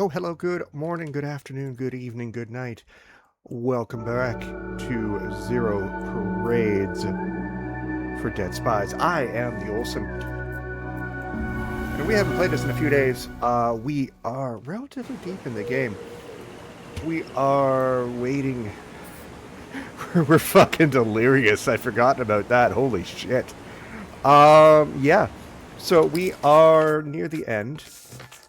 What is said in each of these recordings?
Oh, hello, good morning, good afternoon, good evening, good night. Welcome back to Zero Parades for Dead Spies. I am the Olsen, and we haven't played this in a few days. We are relatively deep in the game. We are waiting. We're fucking delirious. I'd forgotten about that. Holy shit. Yeah. So we are near the end.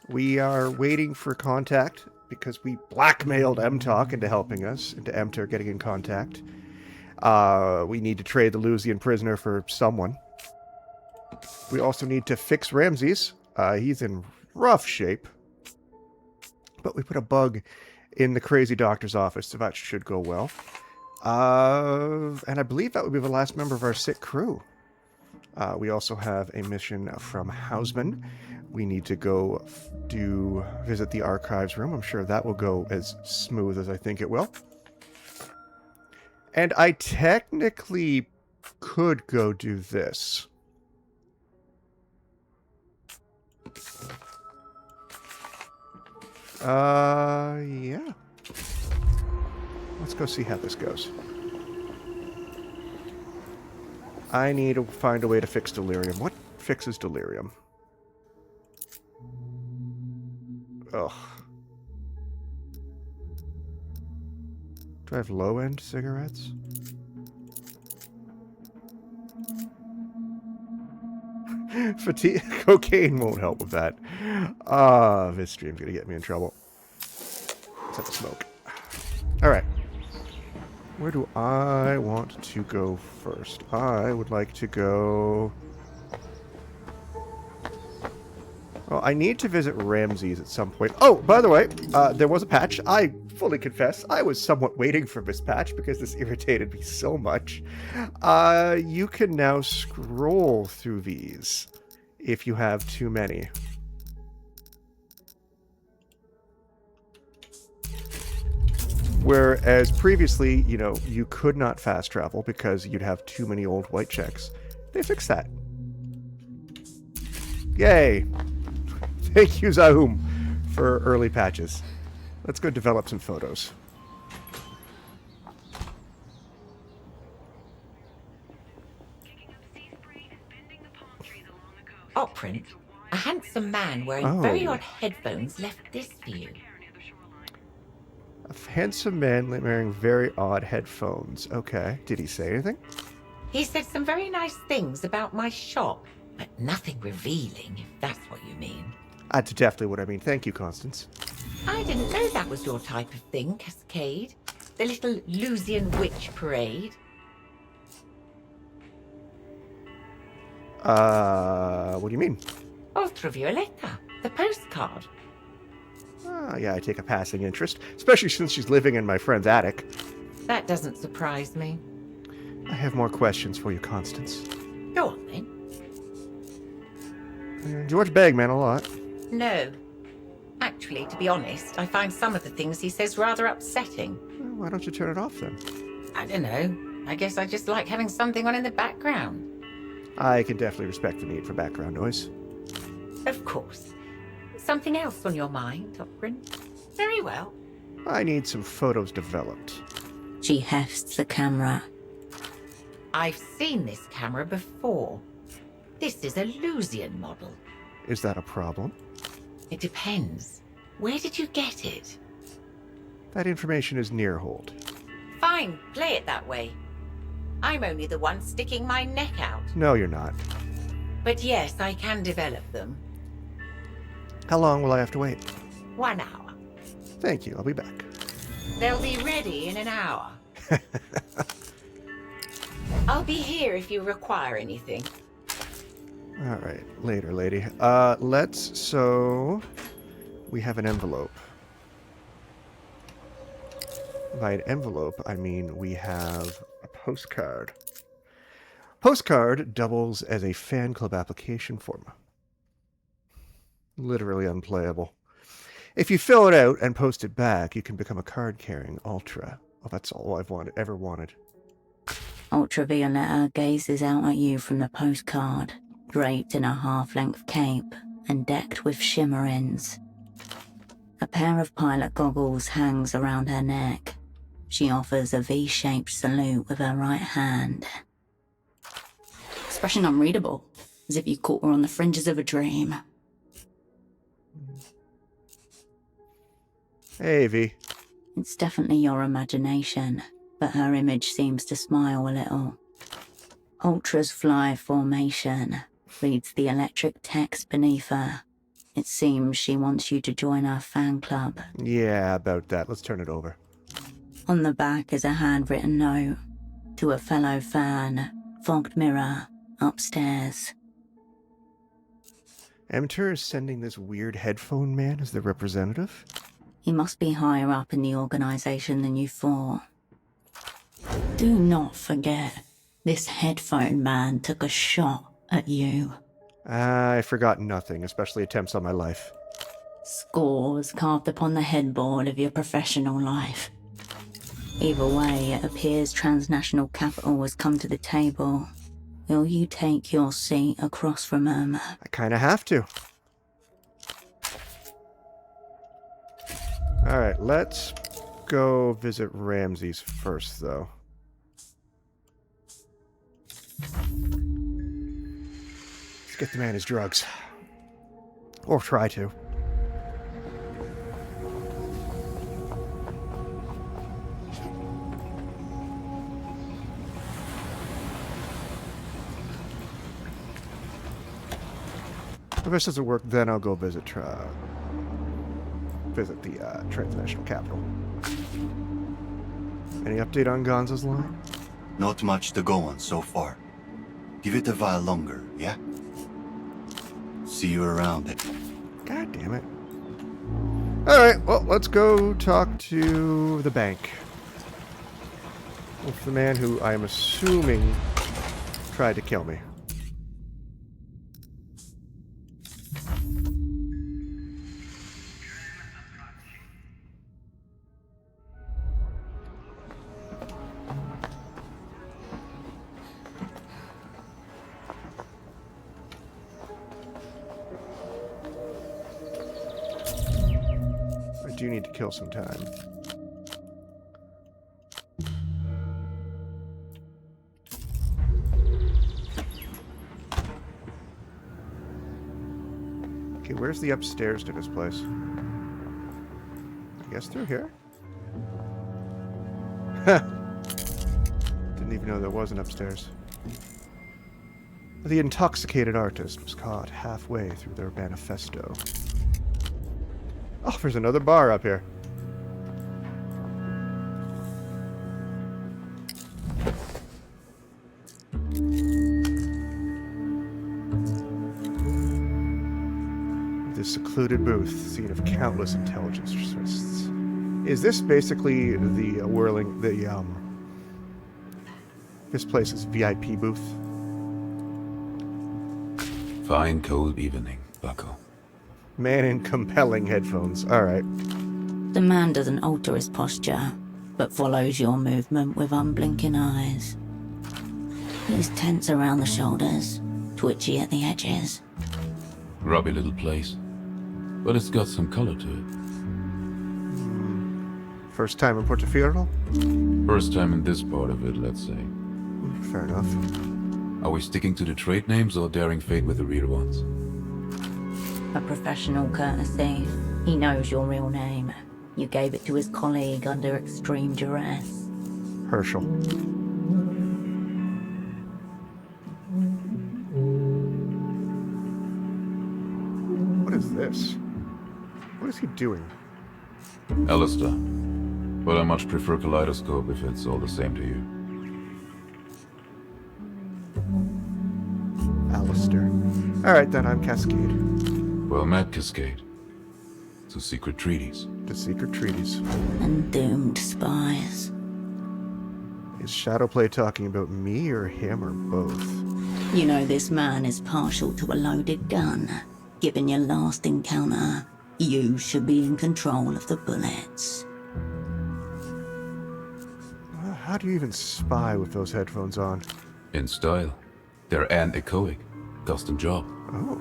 We are waiting for contact because we blackmailed MTalk into helping us, into MTer getting in contact. We need to trade the Lusian prisoner for someone. We also need to fix Ramses. He's in rough shape. But we put a bug in the crazy doctor's office, so that should go well. And I believe that would be the last member of our sick crew. We also have a mission from Hausman. We need to go visit the archives room. I'm sure that will go as smooth as I think it will. And I technically could go do this. Yeah. Let's go see how this goes. I need to find a way to fix delirium. What fixes delirium? Ugh. Do I have low-end cigarettes? Fatigue, cocaine won't help with that. This stream's gonna get me in trouble. Let's have a smoke. Alright. Where do I want to go first? I would like to go... Well, I need to visit Ramses at some point. Oh, by the way, there was a patch. I fully confess, I was somewhat waiting for this patch because this irritated me so much. You can now scroll through these if you have too many. Whereas previously, you know, you could not fast travel because you'd have too many old white checks. They fixed that. Yay! Thank you, Zahum, for early patches. Let's go develop some photos. Opprint, a handsome man wearing very odd headphones left this for you. A handsome man wearing very odd headphones. Okay. Did he say anything? He said some very nice things about my shop, but nothing revealing, if that's what you mean. That's definitely what I mean. Thank you, Constance. I didn't know that was your type of thing, Cascade. The little Lusian witch parade. What do you mean? Ultra Violeta, the postcard. Yeah, I take a passing interest, especially since she's living in my friend's attic. That doesn't surprise me. I have more questions for you, Constance. Go on, then. George Bagman a lot. No. Actually, to be honest, I find some of the things he says rather upsetting. Well, why don't you turn it off, then? I don't know. I guess I just like having something on in the background. I can definitely respect the need for background noise. Of course. Something else on your mind, Oprin? Very well. I need some photos developed. She hefts the camera. I've seen this camera before. This is a Lusian model. Is that a problem? It depends. Where did you get it? That information is near hold. Fine, play it that way. I'm only the one sticking my neck out. No, you're not. But yes, I can develop them. How long will I have to wait? 1 hour. Thank you, I'll be back. They'll be ready in an hour. I'll be here if you require anything. Alright, later, lady. So... We have an envelope. By an envelope, I mean we have a postcard. Postcard doubles as a fan club application form. Literally unplayable. If you fill it out and post it back, you can become a card-carrying Ultra. Well, that's all I've ever wanted. Ultra Violeta gazes out at you from the postcard, draped in a half-length cape and decked with shimmer ends. A pair of pilot goggles hangs around her neck. She offers a V-shaped salute with her right hand. Expression unreadable, as if you caught her on the fringes of a dream. Hey, V. It's definitely your imagination, but her image seems to smile a little. Ultra's fly formation, reads the electric text beneath her. It seems she wants you to join our fan club. Yeah, about that. Let's turn it over. On the back is a handwritten note. To a fellow fan, fogged mirror, upstairs. Emitter is sending this weird headphone man as their representative? He must be higher up in the organization than you thought. Do not forget, this headphone man took a shot at you. I forgot nothing, especially attempts on my life. Scores carved upon the headboard of your professional life. Either way, it appears transnational capital has come to the table. Will you take your seat across from him? I kinda have to. Alright, let's go visit Ramses first, though. Let's get the man his drugs. Or try to. If this doesn't work, then I'll go visit the transnational capital. Any update on Gonza's line? Not much to go on so far. Give it a while longer, yeah? See you around. God damn it. Alright, well, let's go talk to the bank. With the man who I am assuming tried to kill me. I do need to kill some time. Okay, where's the upstairs to this place? I guess through here? Didn't even know there was an upstairs. The intoxicated artist was caught halfway through their manifesto. Oh, there's another bar up here. This secluded booth, scene of countless intelligence research. Is this basically the this place's VIP booth? Fine cold evening, bucko. Man in compelling headphones. Alright. The man doesn't alter his posture, but follows your movement with unblinking eyes. He's tense around the shoulders, twitchy at the edges. Grubby little place, but it's got some color to it. First time in Portafiore? First time in this part of it, let's say. Fair enough. Are we sticking to the trade names or daring fate with the real ones? A professional courtesy. He knows your real name. You gave it to his colleague under extreme duress. Herschel. What is this? What is he doing? Alistair. But I much prefer Kaleidoscope if it's all the same to you. Alistair. Alright then, I'm Cascade. Well met, Cascade. To secret treaties. The secret treaties. And doomed spies. Is Shadowplay talking about me or him or both? You know this man is partial to a loaded gun. Given your last encounter, you should be in control of the bullets. How do you even spy with those headphones on? In style. They're anechoic. Custom job. Oh.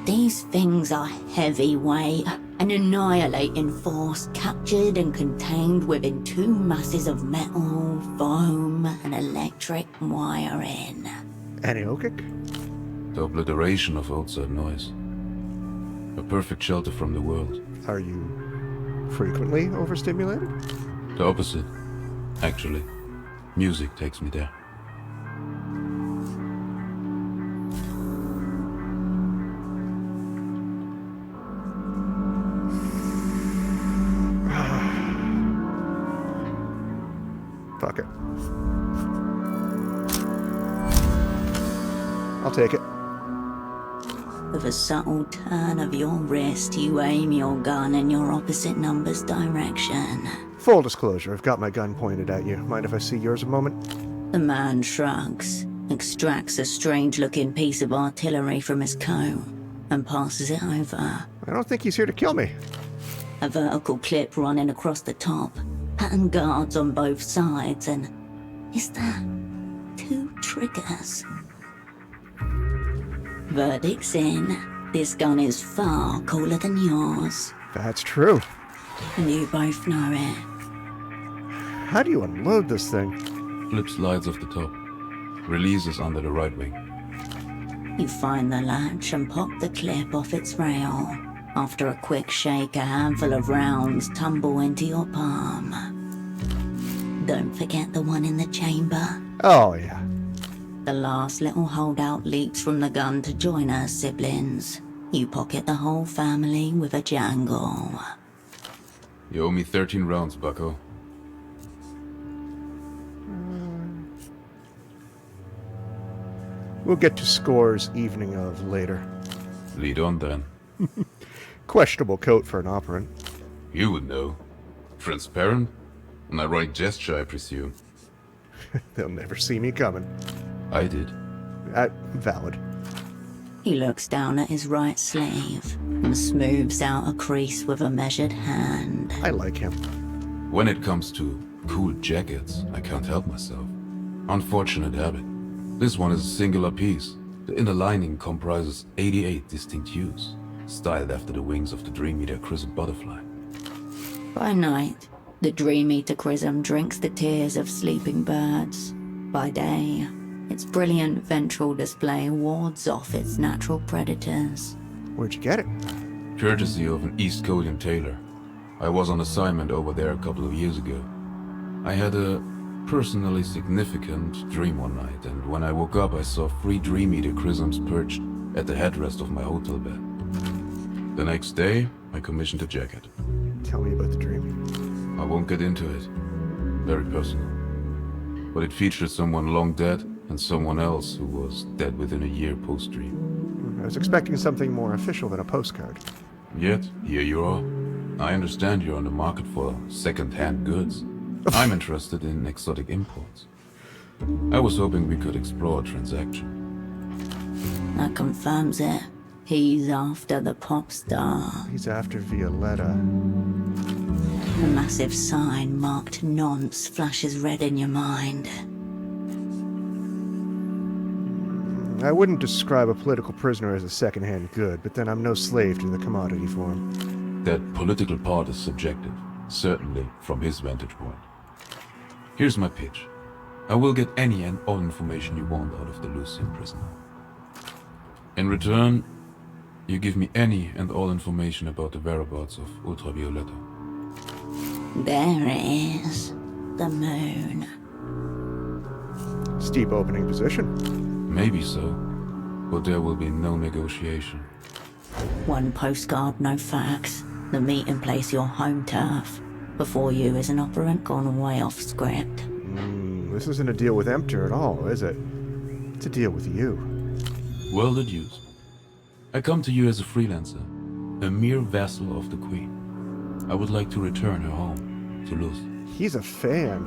These things are heavyweight, an annihilating force captured and contained within two masses of metal, foam, and electric wiring. Aneokic? The obliteration of outside noise. A perfect shelter from the world. Are you frequently overstimulated? The opposite, actually. Music takes me there. Fuck it. I'll take it. With a subtle turn of your wrist, you aim your gun in your opposite number's direction. Full disclosure, I've got my gun pointed at you. Mind if I see yours a moment? The man shrugs, extracts a strange-looking piece of artillery from his coat, and passes it over. I don't think he's here to kill me. A vertical clip running across the top, pattern guards on both sides, and is that 2 triggers? Verdict's in. This gun is far cooler than yours, That's true. and you both know it. How do you unload this thing? Flip slides off the top. Releases under the right wing. You find the latch and pop the clip off its rail. After a quick shake, a handful of rounds tumble into your palm. Don't forget the one in the chamber. Oh, yeah. The last little holdout leaps from the gun to join her siblings. You pocket the whole family with a jangle. You owe me 13 rounds, bucko. We'll get to scores evening of later. Lead on then. Questionable coat for an operant. You would know. Transparent? An ironic gesture, I presume. They'll never see me coming. I did. Valid. He looks down at his right sleeve and smooths out a crease with a measured hand. I like him. When it comes to cool jackets, I can't help myself. Unfortunate habit. This one is a singular piece. The inner lining comprises 88 distinct hues, styled after the wings of the Dream Eater Chrism butterfly. By night, the Dream Eater Chrism drinks the tears of sleeping birds. By day, its brilliant ventral display wards off its natural predators. Where'd you get it? Courtesy of an East Coast tailor. I was on assignment over there a couple of years ago. I had a personally significant dream one night, and when I woke up I saw 3 Dream Eater Chrisms perched at the headrest of my hotel bed. The next day, I commissioned a jacket. Tell me about the dream. I won't get into it. Very personal. But it featured someone long dead and someone else who was dead within a year post-dream. I was expecting something more official than a postcard. Yet, here you are. I understand you're on the market for second-hand goods. I'm interested in exotic imports. I was hoping we could explore a transaction. That confirms it. He's after the popstar. He's after Violeta. A massive sign marked nonce flashes red in your mind. I wouldn't describe a political prisoner as a second-hand good, but then I'm no slave to the commodity form. That political part is subjective, certainly from his vantage point. Here's my pitch. I will get any and all information you want out of the Lucian prisoner. In return, you give me any and all information about the whereabouts of Violeta. There it is. The moon. Steep opening position. Maybe so, but there will be no negotiation. One postcard, no facts. The meeting place your home turf. Before you is an operant gone way off script. This isn't a deal with Emptor at all, is it? It's a deal with you. Well deduced. I come to you as a freelancer, a mere vassal of the Queen. I would like to return her home, to Luz. He's a fan.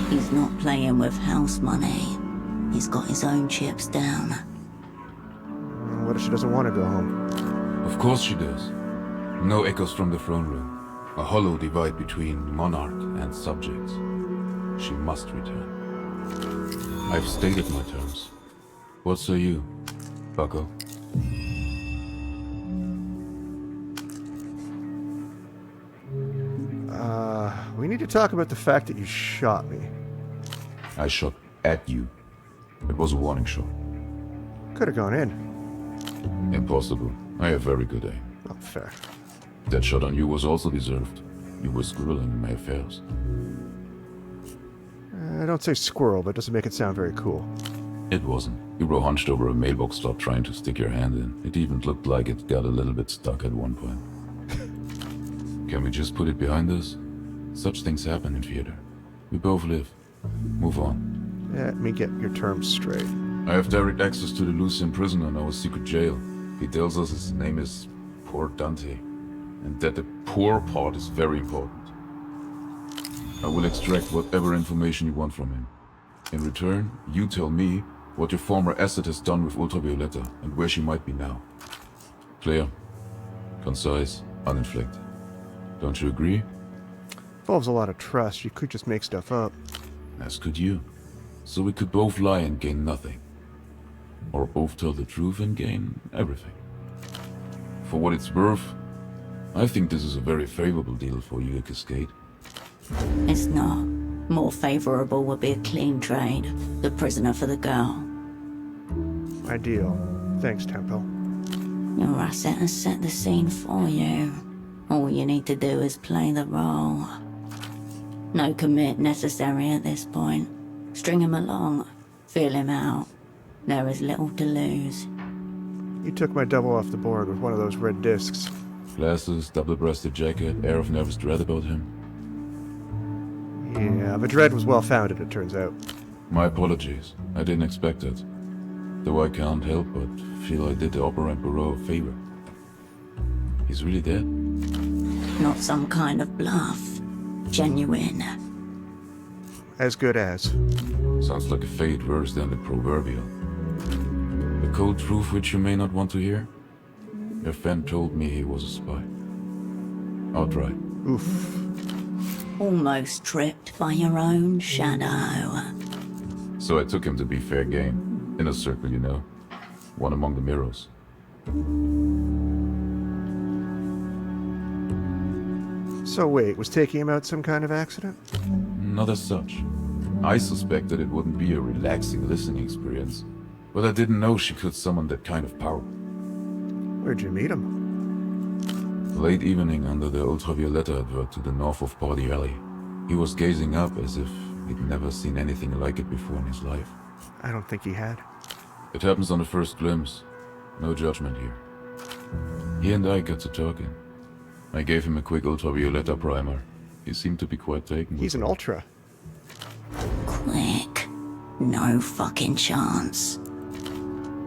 He's not playing with house money. He's got his own chips down. What if she doesn't want to go home? Of course she does. No echoes from the throne room. A hollow divide between monarch and subjects. She must return. I've stated my terms. What say you, bucko? We need to talk about the fact that you shot me. I shot at you. It was a warning shot. Could have gone in. Impossible. I have very good aim. Oh, fair. That shot on you was also deserved. You were squirreling in my affairs. Don't say squirrel, but doesn't make it sound very cool. It wasn't. You were hunched over a mailbox top trying to stick your hand in. It even looked like it got a little bit stuck at one point. Can we just put it behind us? Such things happen in theater. We both live. Move on. Let me get your terms straight. I have direct access to the Olesen prison and our secret jail. He tells us his name is Poor Dante, and that the poor part is very important. I will extract whatever information you want from him. In return, you tell me what your former asset has done with Violeta and where she might be now. Clear, concise, uninflected. Don't you agree? Involves a lot of trust. You could just make stuff up. As could you. So we could both lie and gain nothing. Or both tell the truth and gain everything. For what it's worth, I think this is a very favorable deal for you, Cascade. It's not. More favorable would be a clean trade. The prisoner for the girl. Ideal. Thanks, Tempo. Your asset has set the scene for you. All you need to do is play the role. No commit necessary at this point. String him along. Feel him out. There is little to lose. You took my double off the board with one of those red discs. Glasses, double-breasted jacket, air of nervous dread about him. Yeah, the dread was well-founded, it turns out. My apologies. I didn't expect it. Though I can't help but feel I did the Opera Emperor a favor. He's really dead? Not some kind of bluff. Genuine. As good as. Sounds like a fate worse than the proverbial. The cold truth which you may not want to hear? Your friend told me he was a spy. Outright. Oof. Almost tripped by your own shadow. So I took him to be fair game. In a circle, you know. One among the mirrors. So wait, was taking him out some kind of accident? Not as such. I suspected it wouldn't be a relaxing listening experience, but I didn't know she could summon that kind of power. Where'd you meet him? Late evening under the Violeta advert to the north of Party Alley. He was gazing up as if he'd never seen anything like it before in his life. I don't think he had. It happens on the first glimpse. No judgment here. He and I got to talking. I gave him a quick Violeta primer. He seemed to be quite taken with He's an it. ultra. Quick. No fucking chance.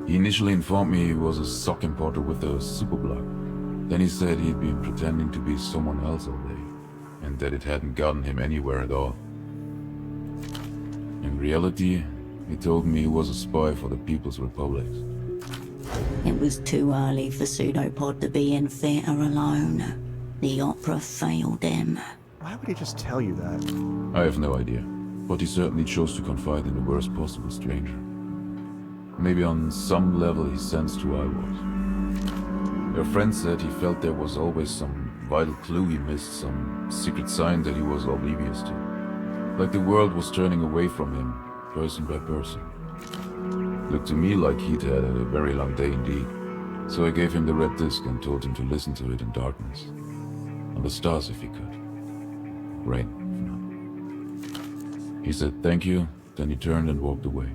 He initially informed me he was a sock importer with a superblock. Then he said he'd been pretending to be someone else all day, and that it hadn't gotten him anywhere at all. In reality, he told me he was a spy for the People's Republic. It was too early for Pseudopod to be in theatre alone. The opera failed him. Why would he just tell you that? I have no idea, but he certainly chose to confide in the worst possible stranger. Maybe on some level he sensed who I was. Your friend said he felt there was always some vital clue he missed, some secret sign that he was oblivious to. Like the world was turning away from him, person by person. Looked to me like he'd had a very long day indeed. So I gave him the red disc and told him to listen to it in darkness. On the stars if he could. Rain, if not. He said thank you, then he turned and walked away.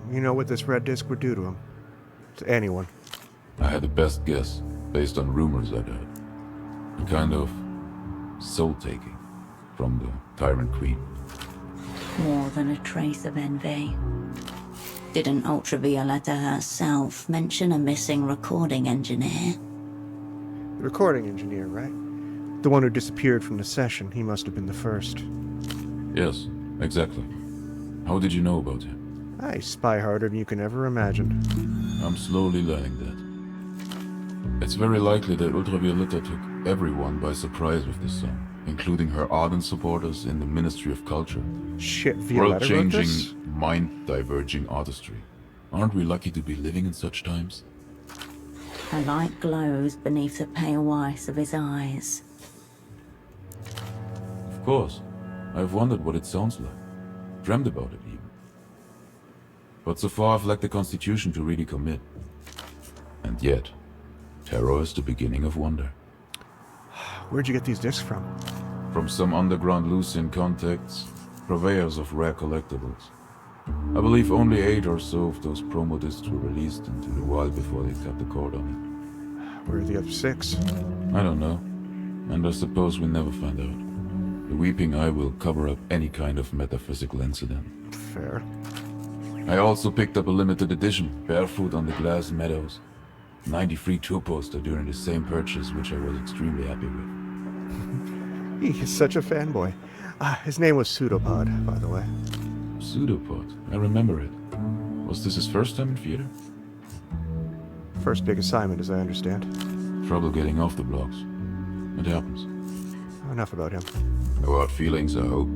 You know what this red disc would do to him? To anyone. I had the best guess, based on rumors I'd heard. A kind of soul-taking from the Tyrant Queen. More than a trace of envy. Didn't Violeta herself mention a missing recording engineer? The recording engineer, right? The one who disappeared from the session. He must have been the first. Yes, exactly. How did you know about him? I spy harder than you can ever imagine. I'm slowly learning that. It's very likely that Violeta took everyone by surprise with this song, including her ardent supporters in the Ministry of Culture. Shit, Violeta wrote this? World-changing, mind-diverging artistry. Aren't we lucky to be living in such times? A light glows beneath the pale whites of his eyes. course. I've wondered what it sounds like. Dreamt about it even. But so far I've lacked the constitution to really commit. And yet, terror is the beginning of wonder. Where'd you get these discs from? From some underground Lucian contacts, purveyors of rare collectibles. I believe only 8 or so of those promo discs were released into the wild before they cut the cord on it. Where are the other 6? I don't know, and I suppose we'll never find out. The Weeping Eye will cover up any kind of metaphysical incident. Fair. I also picked up a limited edition, Barefoot on the Glass Meadows. 93 tour poster during the same purchase, which I was extremely happy with. He is such a fanboy. His name was Pseudopod, by the way. Pseudopod, I remember it. Was this his first time in theater? First big assignment, as I understand. Trouble getting off the blocks. It happens. Enough about him. No hard feelings, I hope.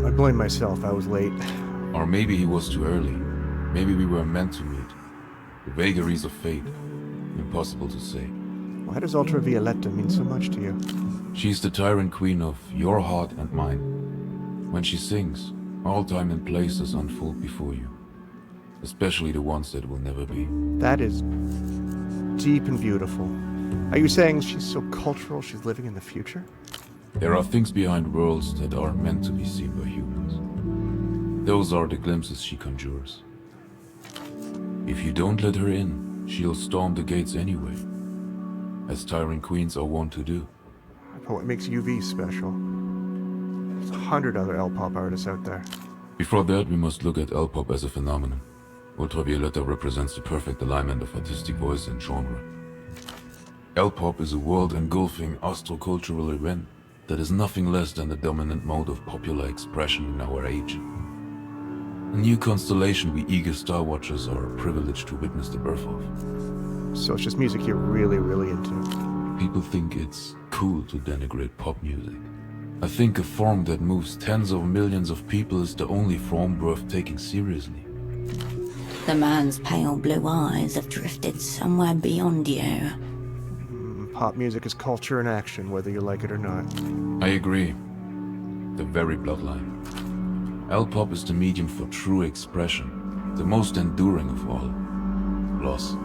I blame myself, I was late. Or maybe he was too early. Maybe we were meant to meet. The vagaries of fate. Impossible to say. Why does Ultra Violeta mean so much to you? She's the tyrant queen of your heart and mine. When she sings, all time and places unfold before you. Especially the ones that will never be. That is deep and beautiful. Are you saying she's so cultural she's living in the future? There are things behind worlds that are meant to be seen by humans. Those are the glimpses she conjures. If you don't let her in, she'll storm the gates anyway. As tyrant queens are wont to do. But what makes UV special? There's 100 other L-pop artists out there. Before that, we must look at L-pop as a phenomenon. Ultravioleta represents the perfect alignment of artistic voice and genre. L-pop is a world-engulfing astrocultural event that is nothing less than the dominant mode of popular expression in our age. A new constellation we eager star watchers are privileged to witness the birth of. So it's just music you're really, really into. People think it's cool to denigrate pop music. I think a form that moves tens of millions of people is the only form worth taking seriously. The man's pale blue eyes have drifted somewhere beyond you. Pop music is culture in action, whether you like it or not. I agree. The very bloodline. L-pop is the medium for true expression, the most enduring of all. Loss.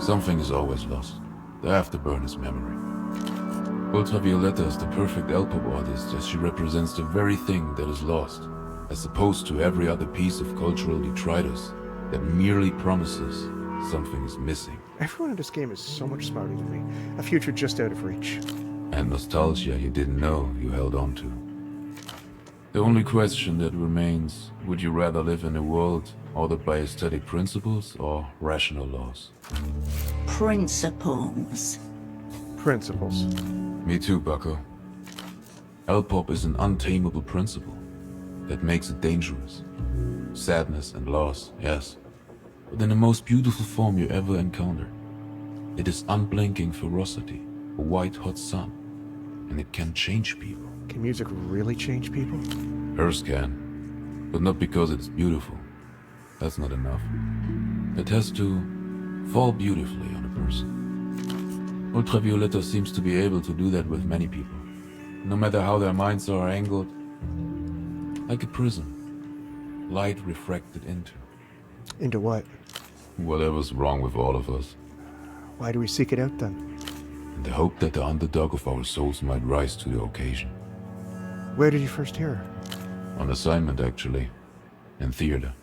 Something is always lost. The afterburn is memory. Ultravioleta is the perfect L-pop artist as she represents the very thing that is lost, as opposed to every other piece of cultural detritus that merely promises something is missing. Everyone in this game is so much smarter than me. A future just out of reach. And nostalgia you didn't know you held on to. The only question that remains, would you rather live in a world ordered by aesthetic principles or rational laws? Principles. Principles. Me too, bucko. L-pop is an untamable principle that makes it dangerous. Sadness and loss, yes, but in the most beautiful form you ever encountered. It is unblinking ferocity, a white-hot sun, and it can change people. Can music really change people? Hers can, but not because it's beautiful. That's not enough. It has to fall beautifully on a person. Ultravioleta seems to be able to do that with many people, no matter how their minds are angled. Like a prism, light refracted into. Into what? Whatever's wrong with all of us. Why do we seek it out then? In the hope that the underdog of our souls might rise to the occasion. Where did you first hear her? On assignment, actually. In theater.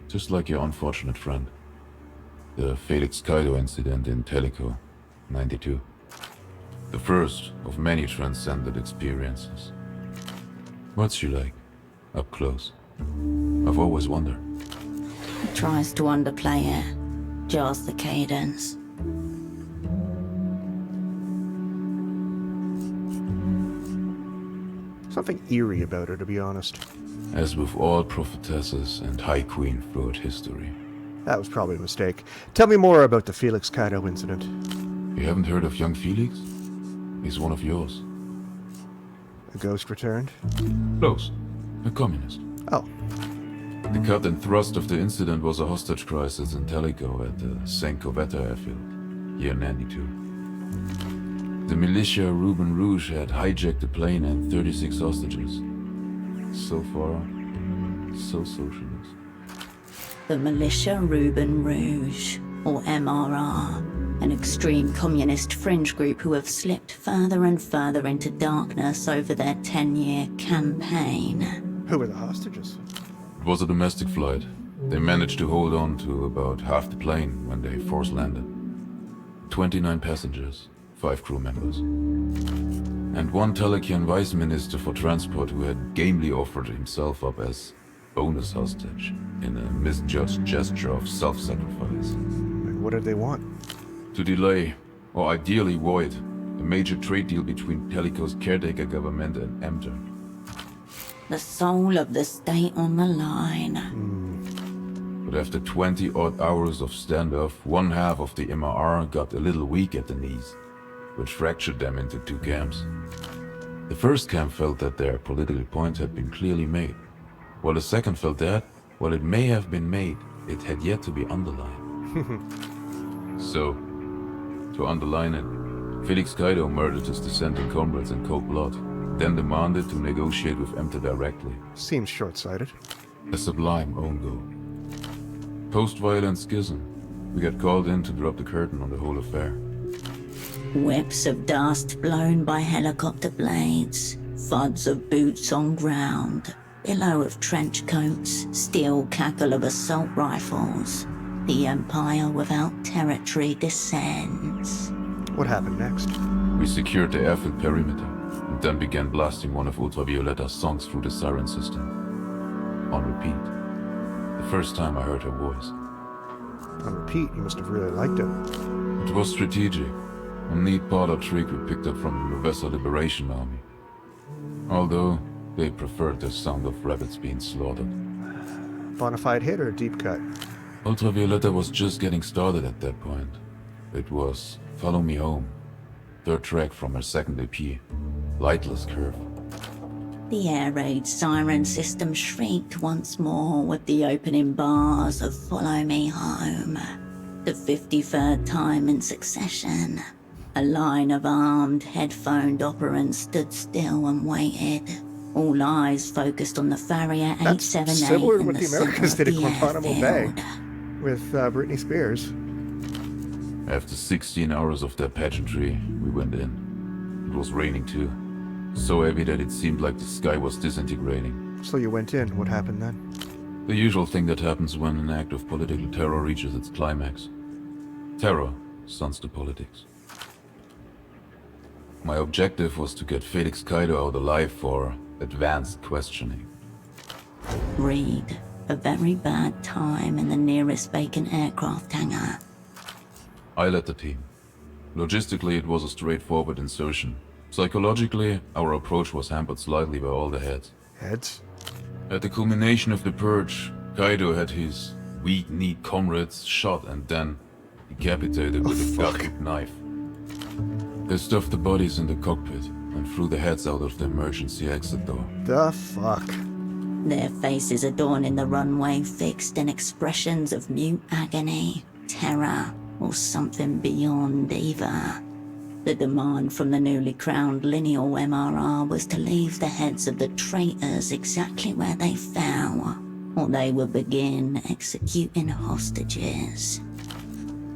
Just like your unfortunate friend. The Felix Kaido incident in Teleco, 92. The first of many transcendent experiences. What's she like? Up close. I've always wondered. Tries to underplay it. Jars the cadence. Something eerie about her, to be honest. As with all prophetesses and High Queen throughout history. That was probably a mistake. Tell me more about the Felix Kaido incident. You haven't heard of young Felix? He's one of yours. A ghost returned? Close. A communist. Oh. The cut and thrust of the incident was a hostage crisis in Tellico at the St. Covetta airfield, year 92. The militia Ruben Rouge had hijacked the plane and 36 hostages. So far, so socialist. The militia Ruben Rouge, or MRR, an extreme communist fringe group who have slipped further and further into darkness over their 10-year campaign. Who were the hostages? It was a domestic flight. They managed to hold on to about half the plane when they force landed. 29 passengers, 5 crew members. And one Telekian vice minister for transport who had gamely offered himself up as bonus hostage in a misjudged gesture of self-sacrifice. And what did they want? To delay, or ideally void, a major trade deal between Tellico's caretaker government and EMTER. The soul of the state on the line. But after 20-odd hours of standoff, one half of the MRR got a little weak at the knees, which fractured them into 2 camps. The first camp felt that their political point had been clearly made, while the second felt that, while it may have been made, it had yet to be underlined. So, to underline it, Felix Kaido murdered his dissenting comrades in cold blood, then demanded to negotiate with EMTER directly. Seems short-sighted. A sublime own goal. Post-violent schism, we got called in to drop the curtain on the whole affair. Whips of dust blown by helicopter blades, thuds of boots on ground, billow of trench coats, steel cackle of assault rifles. The empire without territory descends. What happened next? We secured the airfield perimeter, and then began blasting one of Violeta's songs through the siren system. On repeat. The first time I heard her voice. On repeat, you must have really liked it. It was strategic. A neat parlor trick we picked up from the Universal Liberation Army. Although, they preferred the sound of rabbits being slaughtered. Bonafide hit or deep cut? Violeta was just getting started at that point. It was Follow Me Home, 3rd track from her 2nd EP, Lightless Curve. The air raid siren system shrieked once more with the opening bars of Follow Me Home. The 53rd time in succession. A line of armed, headphoned operants stood still and waited. All eyes focused on the Farrier 878 That's similar to in what the the Americans center did of at the Guantanamo Bay airfield. with Britney Spears. After 16 hours of that pageantry, we went in. It was raining too. So heavy that it seemed like the sky was disintegrating. So you went in. What happened then? The usual thing that happens when an act of political terror reaches its climax. Terror sons to politics. My objective was to get Felix Kaido out alive for advanced questioning. Read, a very bad time in the nearest vacant aircraft hangar. I led the team. Logistically, it was a straightforward insertion. Psychologically, our approach was hampered slightly by all the heads. Heads? At the culmination of the purge, Kaido had his weak-kneed comrades shot and then decapitated with a gut-hook knife. They stuffed the bodies in the cockpit and threw the heads out of the emergency exit door. The fuck? Their faces adorning the runway fixed in expressions of mute agony, terror, or something beyond either. The demand from the newly crowned lineal MRR was to leave the heads of the traitors exactly where they fell, or they would begin executing hostages.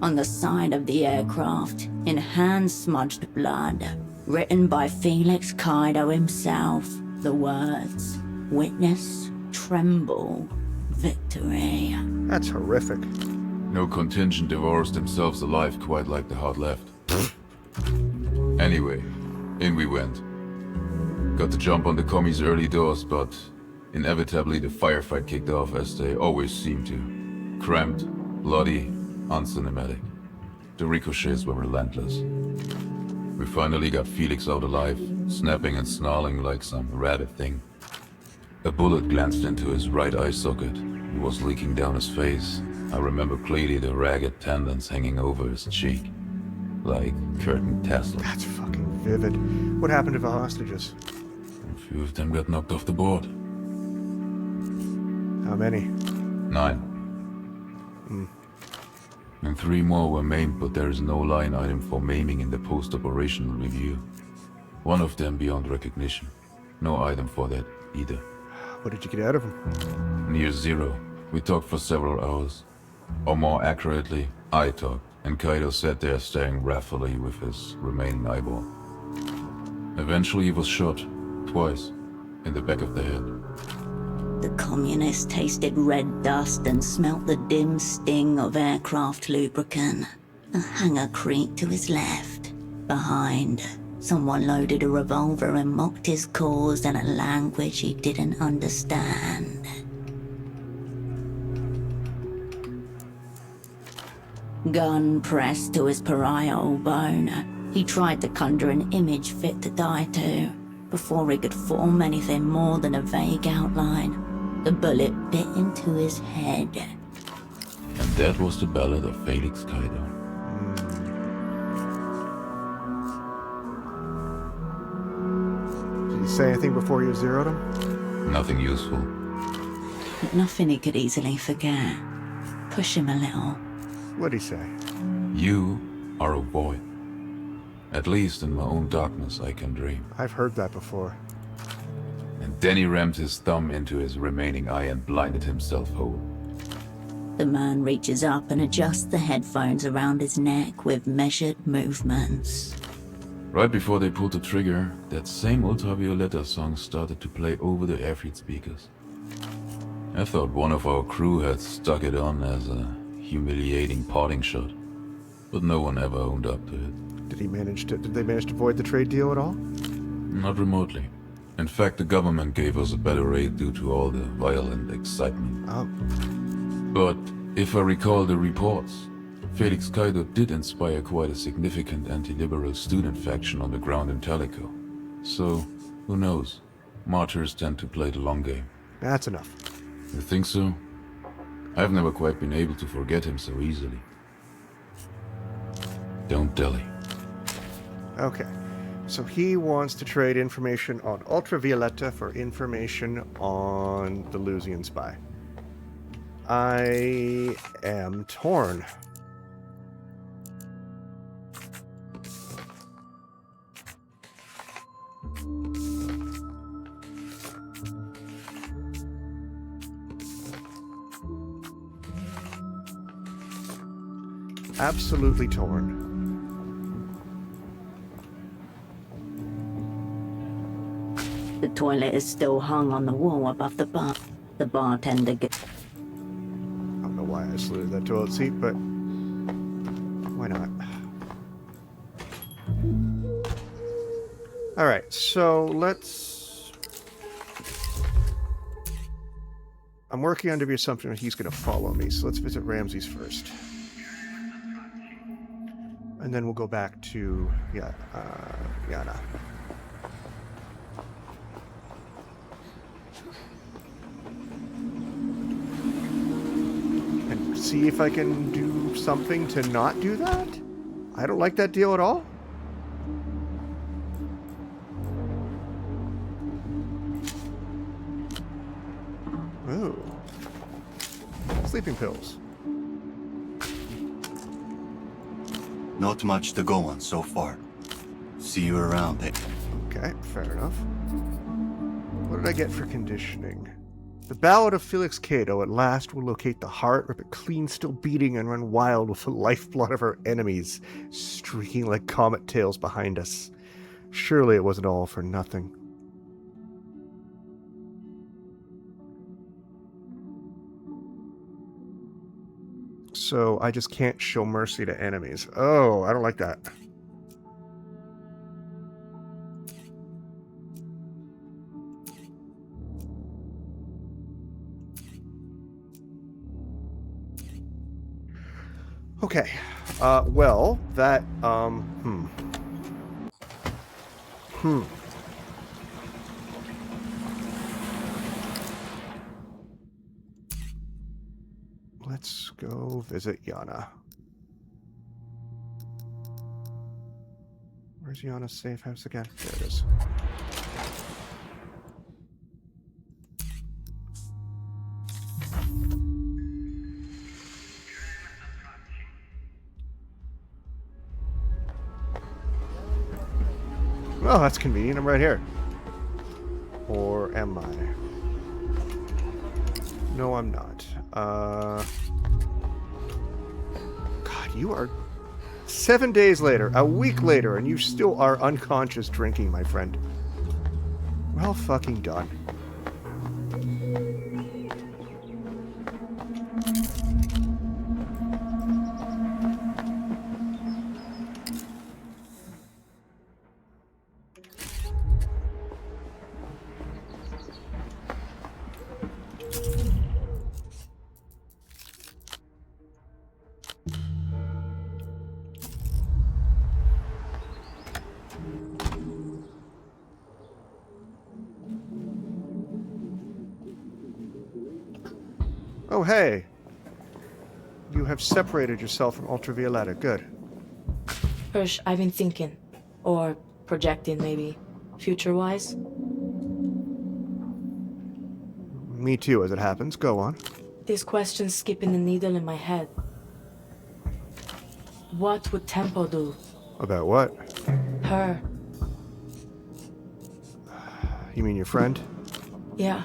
On the side of the aircraft, in hand-smudged blood, written by Felix Kaido himself, the words, "Witness, tremble, victory." That's horrific. No contingent divorced themselves alive quite like the hard left. Anyway, in we went. Got the jump on the commies early doors, but inevitably the firefight kicked off as they always seem to. Cramped, bloody, uncinematic. The ricochets were relentless. We finally got Felix out alive, snapping and snarling like some rabid thing. A bullet glanced into his right eye socket. He was leaking down his face. I remember clearly the ragged tendons hanging over his cheek, like curtain tassels. That's fucking vivid. What happened to the hostages? A few of them got knocked off the board. How many? 9. Hmm. And 3 more were maimed, but there is no line item for maiming in the post-operational review. One of them beyond recognition. No item for that either. What did you get out of him? Near 0. We talked for several hours. Or more accurately, I talked, and Kaido sat there staring wrathfully with his remaining eyeball. Eventually he was shot, twice, in the back of the head. The communist tasted red dust and smelt the dim sting of aircraft lubricant. A hangar creaked to his left. Behind, someone loaded a revolver and mocked his cause in a language he didn't understand. Gun pressed to his parietal bone, he tried to conjure an image fit to die to. Before he could form anything more than a vague outline, the bullet bit into his head. And that was the ballad of Felix Kaido. Did he say anything before you zeroed him? Nothing useful. But nothing he could easily forget. Push him a little. What'd he say? You are a void. At least in my own darkness I can dream. I've heard that before. And then he rammed his thumb into his remaining eye and blinded himself whole. The man reaches up and adjusts the headphones around his neck with measured movements. Right before they pulled the trigger, that same Violeta song started to play over the airfield speakers. I thought one of our crew had stuck it on as a humiliating parting shot, but no one ever owned up to it. Did they manage to avoid the trade deal at all? Not remotely. In fact, the government gave us a better rate due to all the violent excitement. Oh. But if I recall the reports, Felix Kaido did inspire quite a significant anti-liberal student faction on the ground in Calico. So, who knows? Martyrs tend to play the long game. That's enough. You think so? I've never quite been able to forget him so easily. Don't dilly. Okay. So he wants to trade information on Violeta for information on the Lusian spy. I am torn. Absolutely torn. The toilet is still hung on the wall above the bar. The bartender gets... I don't know why I saluted that toilet seat, but why not? Alright, so let's... I'm working under the assumption that he's going to follow me, so let's visit Ramses first. And then we'll go back to Yana. And see if I can do something to not do that? I don't like that deal at all. Ooh. Sleeping pills. Not much to go on so far. See you around, eh? Okay, fair enough. What did I get for conditioning? The Ballad of Felix Kaido at last will locate the heart, rip it clean, still beating, and run wild with the lifeblood of our enemies, streaking like comet tails behind us. Surely it wasn't all for nothing. So I just can't show mercy to enemies. Oh, I don't like that. Okay. Well, that, Let's go visit Yana. Where's Yana's safe house again? There it is. Oh, that's convenient. I'm right here. Or am I? No, I'm not. God, you are 7 days later, a week later, and you still are unconscious drinking, my friend. Well fucking done. Oh, hey. You have separated yourself from Ultravioleta. Good. Hirsch, I've been thinking. Or projecting, maybe. Future-wise. Me too, as it happens. Go on. This question's skipping the needle in my head. What would Tempo do? About what? Her. You mean your friend? Yeah.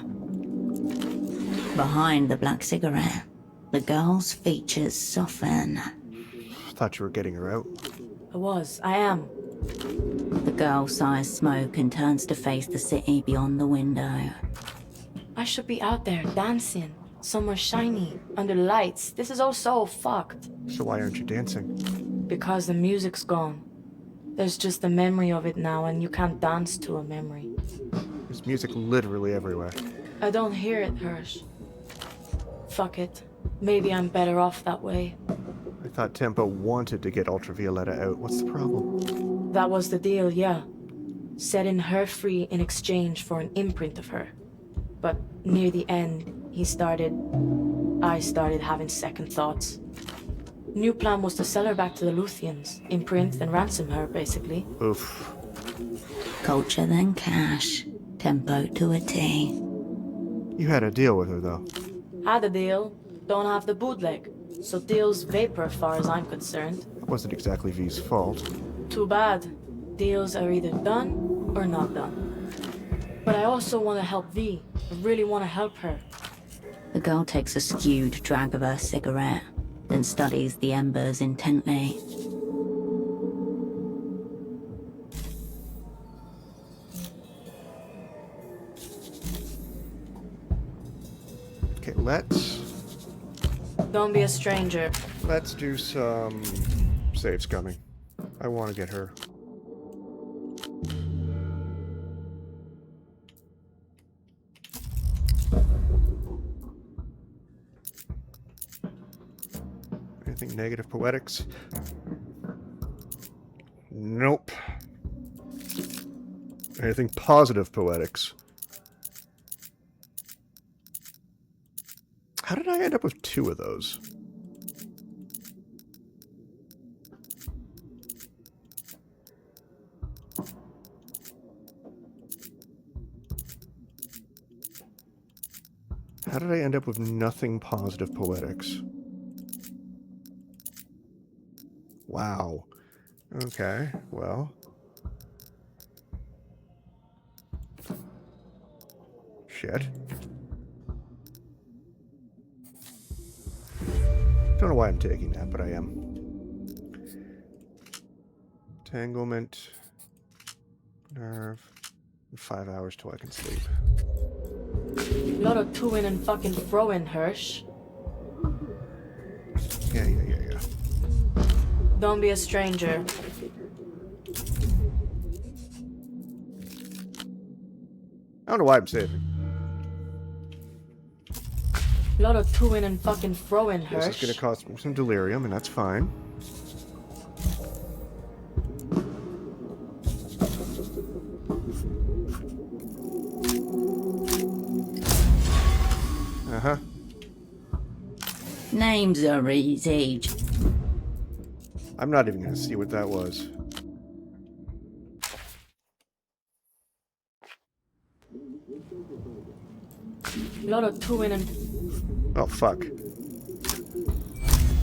Behind the black cigarette, the girl's features soften. Thought you were getting her out. I am. The girl sighs smoke and turns to face the city beyond the window. I should be out there dancing. Somewhere shiny, under the lights. This is all so fucked. So why aren't you dancing? Because the music's gone. There's just a memory of it now, and you can't dance to a memory. There's music literally everywhere. I don't hear it, Hirsch. Fuck it. Maybe I'm better off that way. I thought Tempo wanted to get Ultravioleta out. What's the problem? That was the deal, yeah. Setting her free in exchange for an imprint of her. But near the end, I started having second thoughts. New plan was to sell her back to the Luthians, imprint and ransom her, basically. Oof. Culture then cash. Tempo to a T. You had a deal with her, though. Had a deal, don't have the bootleg. So deal's vapor as far as I'm concerned. It wasn't exactly V's fault. Too bad. Deals are either done or not done. But I also want to help V. I really want to help her. The girl takes a skewed drag of her cigarette, then studies the embers intently. Okay, let's Don't be a stranger. do some save scumming. I want to get her. Anything negative poetics? Nope. Anything positive poetics? How did I end up with 2 of those? How did I end up with nothing positive poetics? Wow. Okay, well. Shit. Don't know why I'm taking that, but I am. Entanglement. Nerve. 5 hours till I can sleep. Lot of to-in and fucking throw-in, Hirsch. Yeah. Don't be a stranger. I don't know why I'm saving. Lot of to-in and fucking throw-in, This Hirsch. is gonna cause me some delirium, and that's fine. Uh-huh. Names are easy. I'm not even gonna see what that was. Lot of to-in and... Oh, fuck.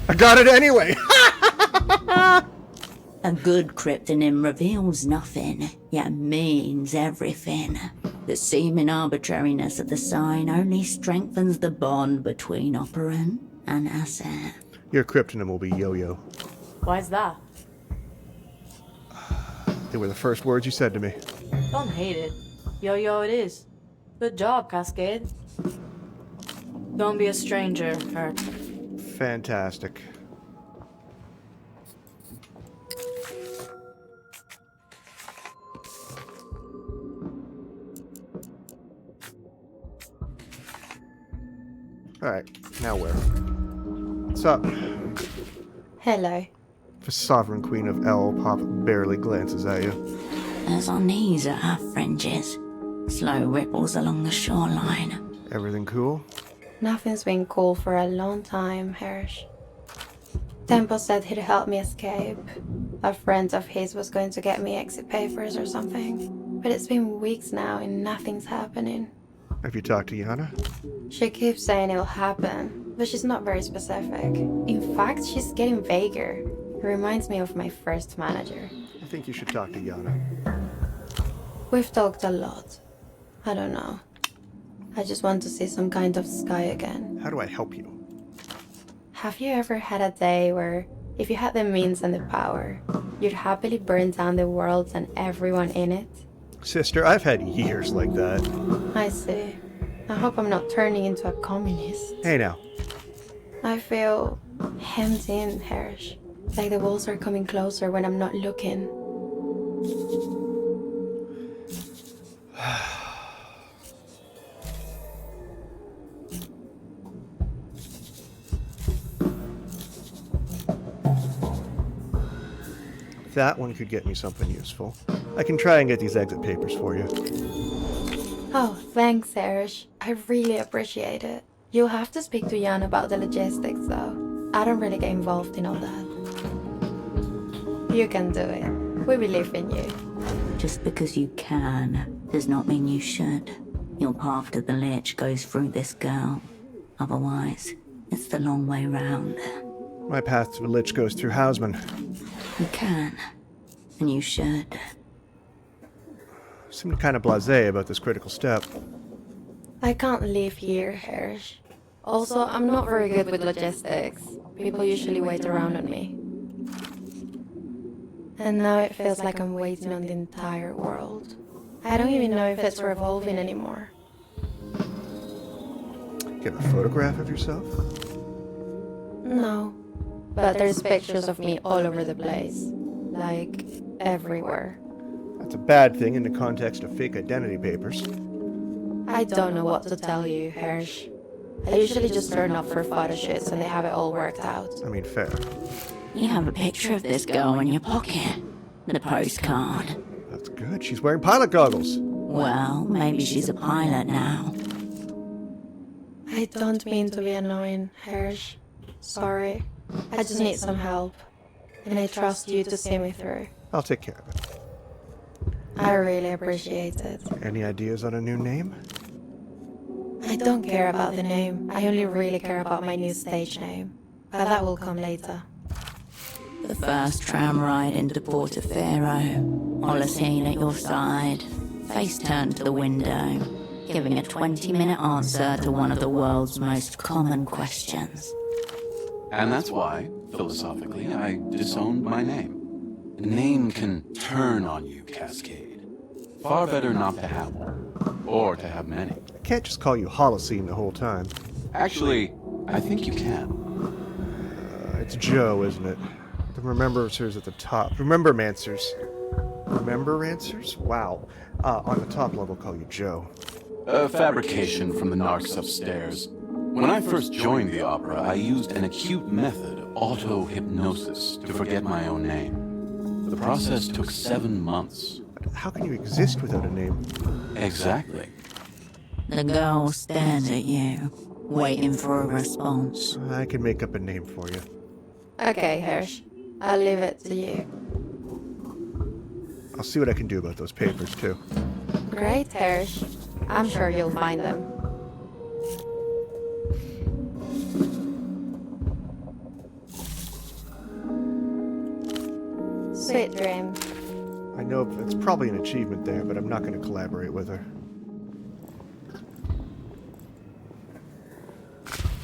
I got it anyway! A good cryptonym reveals nothing, yet means everything. The seeming arbitrariness of the sign only strengthens the bond between operand and asset. Your cryptonym will be Yo-Yo. Why's that? They were the first words you said to me. Don't hate it. Yo-yo it is. Good job, Cascade. Don't be a stranger, Hurt. Fantastic. Alright, now where? What's up? Hello. The Sovereign Queen of L Pop barely glances at you. There's unease at her fringes. Slow ripples along the shoreline. Everything cool? Nothing's been cool for a long time, Hirsch. Tempo said he'd help me escape. A friend of his was going to get me exit papers or something. But it's been weeks now and nothing's happening. Have you talked to Yana? She keeps saying it'll happen, but she's not very specific. In fact, she's getting vaguer. It reminds me of my first manager. I think you should talk to Yana. We've talked a lot. I don't know. I just want to see some kind of sky again. How do I help you? Have you ever had a day where, if you had the means and the power, you'd happily burn down the world and everyone in it? Sister, I've had years like that. I see. I hope I'm not turning into a communist. Hey now. I feel hemmed in, Hirsch. Like the walls are coming closer when I'm not looking. That one could get me something useful. I can try and get these exit papers for you. Oh, thanks, Hirsch. I really appreciate it. You'll have to speak to Jan about the logistics, though. I don't really get involved in all that. You can do it. We believe in you. Just because you can does not mean you should. Your path to the Lich goes through this girl. Otherwise, it's the long way round. My path to the Lich goes through Hausman. You can, and you should. Seem kind of blasé about this critical step. I can't leave here, Hirsch. Also, I'm not very good with logistics. People usually wait around on me. And now it feels like I'm waiting on the entire world. I don't even know if it's revolving anymore. You have a photograph of yourself? No. But there's pictures of me all over the place. Like, everywhere. That's a bad thing in the context of fake identity papers. I don't know what to tell you, Hirsch. I usually just turn up for photo shoots and they have it all worked out. I mean, fair. You have a picture of this girl in your pocket. The postcard. That's good. She's wearing pilot goggles. Well, maybe she's a pilot now. I don't mean to be annoying, Hirsch. Sorry. I just need some help. And I trust you to see me through. I'll take care of it. I really appreciate it. Any ideas on a new name? I don't care about the name. I only really care about my new stage name. But that will come later. The first tram ride into Portofero. Olesen at your side. Face turned to the window. Giving a 20-minute answer to one of the world's most common questions. And that's why, philosophically, I disowned my name. A name can turn on you, Cascade. Far better not to have one. Or to have many. I can't just call you Holocene the whole time. Actually, I think you can. It's Joe, isn't it? The Remembrancers at the top. Remembermancers. Rememberancers? Wow. On the top level, call you Joe. A fabrication from the narcs upstairs. When I first joined the opera, I used an acute method, auto-hypnosis, to forget my own name. The process took 7 months. How can you exist without a name? Exactly. The girl stares at you, waiting for a response. I can make up a name for you. Okay, Hirsch. I'll leave it to you. I'll see what I can do about those papers, too. Great, Hirsch. I'm sure you'll find them. Sweet dream. I know it's probably an achievement there, but I'm not going to collaborate with her.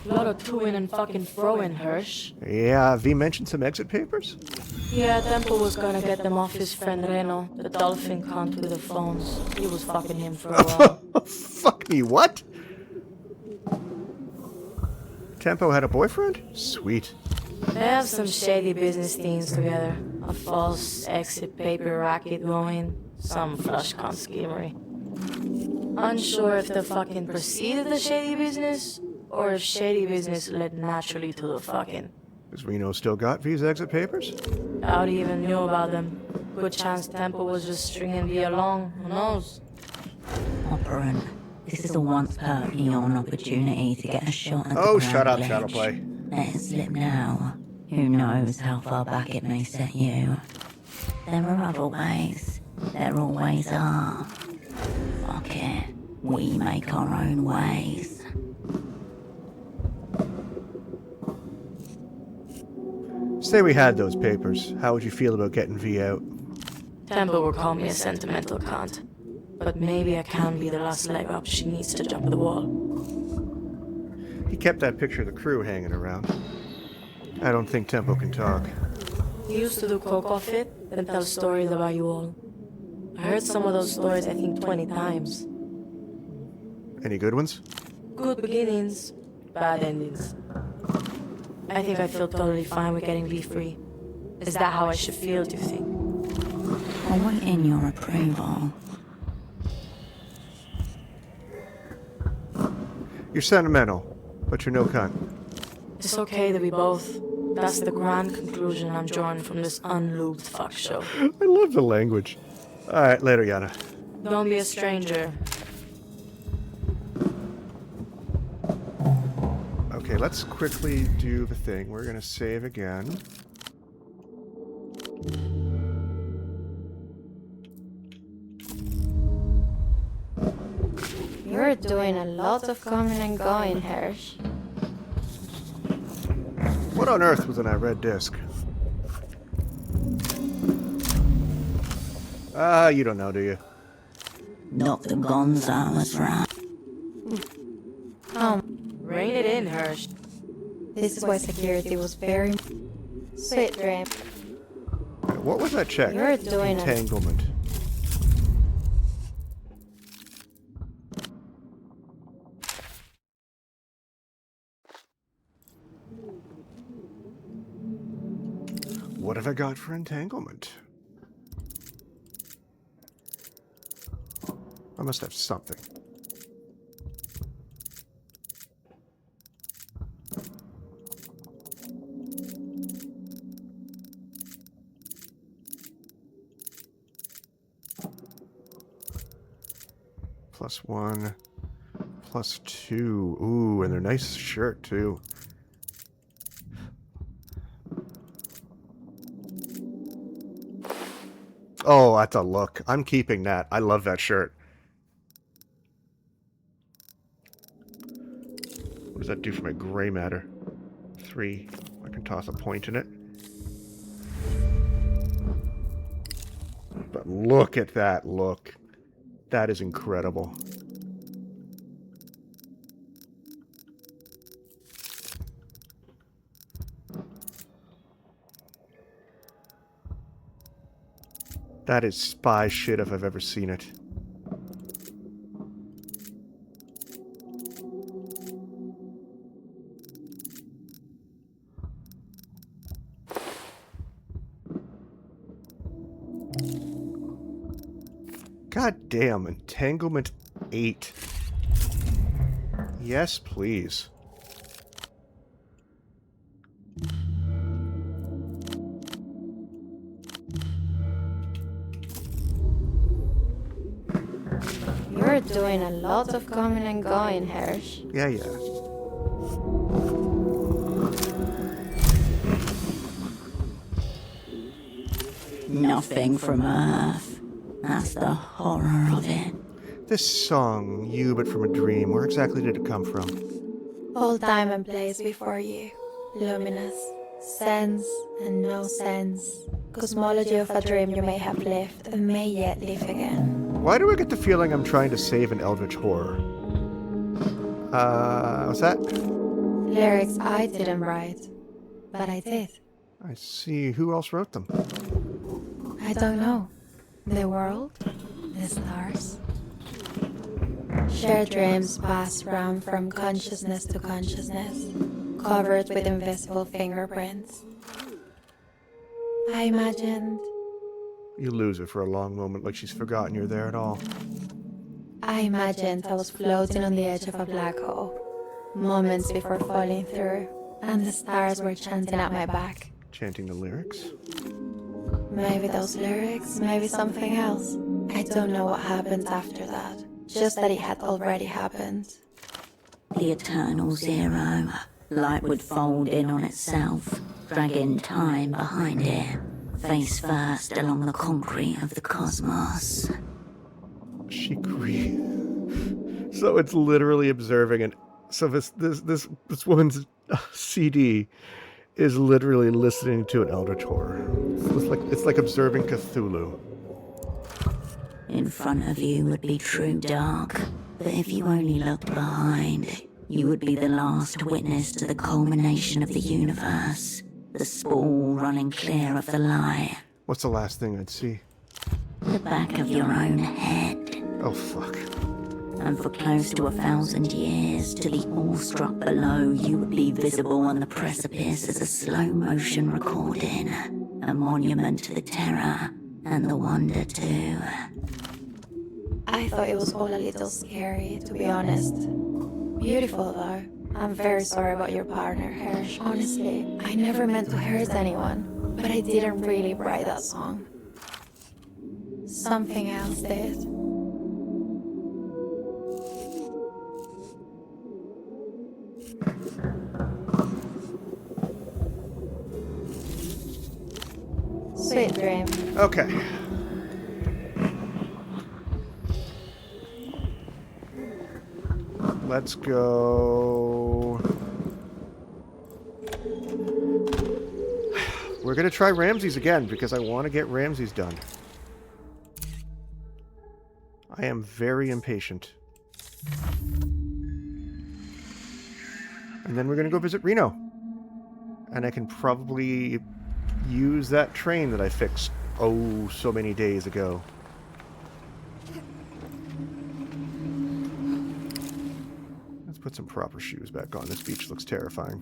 A lot of to-in and fucking fro-in, Hirsch. Yeah, V mentioned some exit papers? Yeah, Temple was gonna get them off his friend Reno, the dolphin cunt with the phones. He was fucking him for a while. Fuck me, what? Tempo had a boyfriend? Sweet. They have some shady business things together. A false exit paper racket going. Some flush cunt schemery. Unsure if the fucking preceded the shady business, or if shady business led naturally to the fucking. Does Reno still got V's exit papers? Doubt he even knew about them. Good chance Temple was just stringing V along. Who knows? Operant, this is a once per eon opportunity to get a shot at the Oh, grand shut up, glitch. Shadowplay. Let it slip now. Who knows how far back it may set you. There are other ways. There always are. Fuck it. We make our own ways. Say we had those papers. How would you feel about getting V out? Temple will call me a sentimental cunt. But maybe I can be the last leg up she needs to jump the wall. He kept that picture of the crew hanging around. I don't think Tempo can talk. He used to do coke off it and tell stories about you all. I heard some of those stories I think 20 times. Any good ones? Good beginnings, bad endings. I think I feel totally fine with getting V free. Is that how I should feel, do you think? Awaiting your approval. You're sentimental, but you're no cunt. It's okay to be both. That's the grand conclusion I'm drawing from this unlubed fuck show. I love the language. Alright, later, Yana. Don't be a stranger. Okay, let's quickly do the thing. We're gonna save again. You're doing a lot of coming and going, Hirsch. What on earth was in that red disc? You don't know, do you? Dr. Gonzalez, right? Rein it in, Hirsch. This is why security was very... Sweet dream. What was that check? You're doing a... Entanglement. What have I got for entanglement? I must have something. +1, +2. Ooh, and they're nice shirt too. Oh, that's a look. I'm keeping that. I love that shirt. What does that do for my gray matter? 3. I can toss a point in it. But look at that look. That is incredible. That is spy shit if I've ever seen it. God damn, entanglement 8. Yes, please. You're doing a lot of coming and going, Hirsch. Yeah. Nothing from Earth. That's the horror of it. This song, You But From a Dream, where exactly did it come from? All time and place before you. Luminous. Sense and no sense. Cosmology of a dream you may have lived and may yet live again. Why do I get the feeling I'm trying to save an eldritch horror? What's that? Lyrics I didn't write, but I did. I see. Who else wrote them? I don't know. The world? The stars? Shared dreams pass round from consciousness to consciousness, covered with invisible fingerprints. I imagined. You lose her for a long moment, like she's forgotten you're there at all. I imagined I was floating on the edge of a black hole, moments before falling through, and the stars were chanting at my back. Chanting the lyrics? Maybe those lyrics, maybe something else. I don't know what happened after that, just that it had already happened. The eternal zero. Light would fold in on itself, dragging time behind it, face first along the concrete of the cosmos. She agreed. So it's literally observing, and so this woman's CD is literally listening to an eldritch horror. It's like observing Cthulhu. In front of you would be true dark, but if you only looked behind, you would be the last witness to the culmination of the universe, the spool running clear of the light. What's the last thing I'd see? The back of your own head. Oh, fuck. And for close to 1,000 years, to the awestruck below, you would be visible on the precipice as a slow-motion recording, a monument to the terror and the wonder too. I thought it was all a little scary, to be honest. Beautiful though. I'm very sorry about your partner, Hersh. Honestly, I never meant to hurt anyone, but I didn't really write that song. Something else did. Sweet dream. Okay. Let's go. We're gonna try Ramses again because I want to get Ramses done. I am very impatient. And then we're gonna go visit Reno. And I can probably use that train that I fixed, oh, so many days ago. Let's put some proper shoes back on. This beach looks terrifying.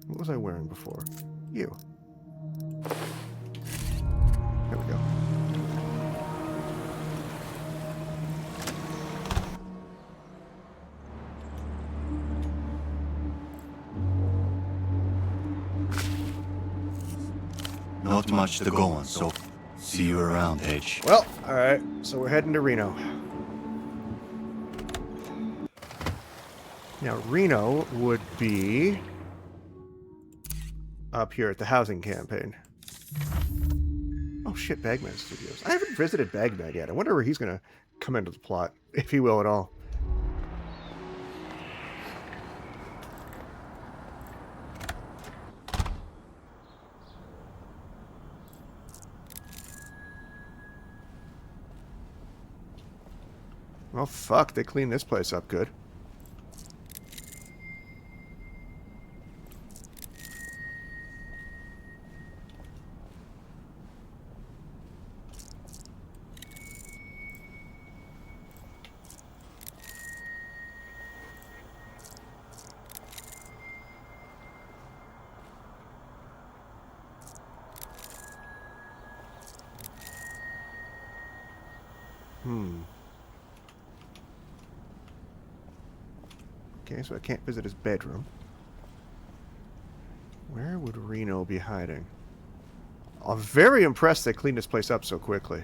What was I wearing before? You. There we go. Not much to go on, so see you around, H. Well, alright, so we're heading to Reno. Now, Reno would be up here at the housing campaign. Oh shit, Bagman Studios. I haven't visited Bagman yet. I wonder where he's gonna come into the plot, if he will at all. Well, fuck, they cleaned this place up good. Okay, so I can't visit his bedroom. Where would Reno be hiding? I'm very impressed they cleaned this place up so quickly.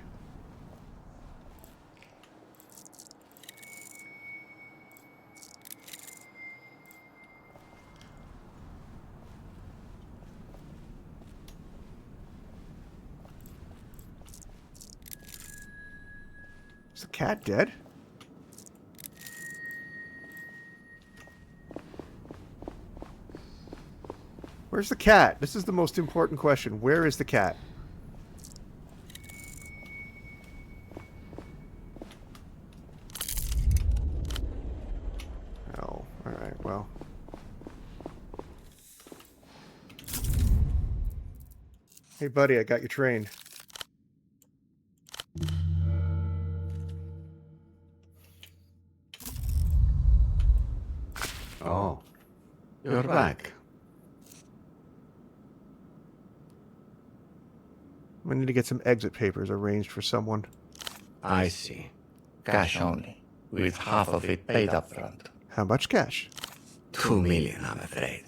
Is the cat dead? Where's the cat? This is the most important question. Where is the cat? Oh, alright, well. Hey, buddy, I got your train. Oh, you're back. We need to get some exit papers arranged for someone. I see. Cash only, with half of it paid up front. How much cash? 2 million, I'm afraid.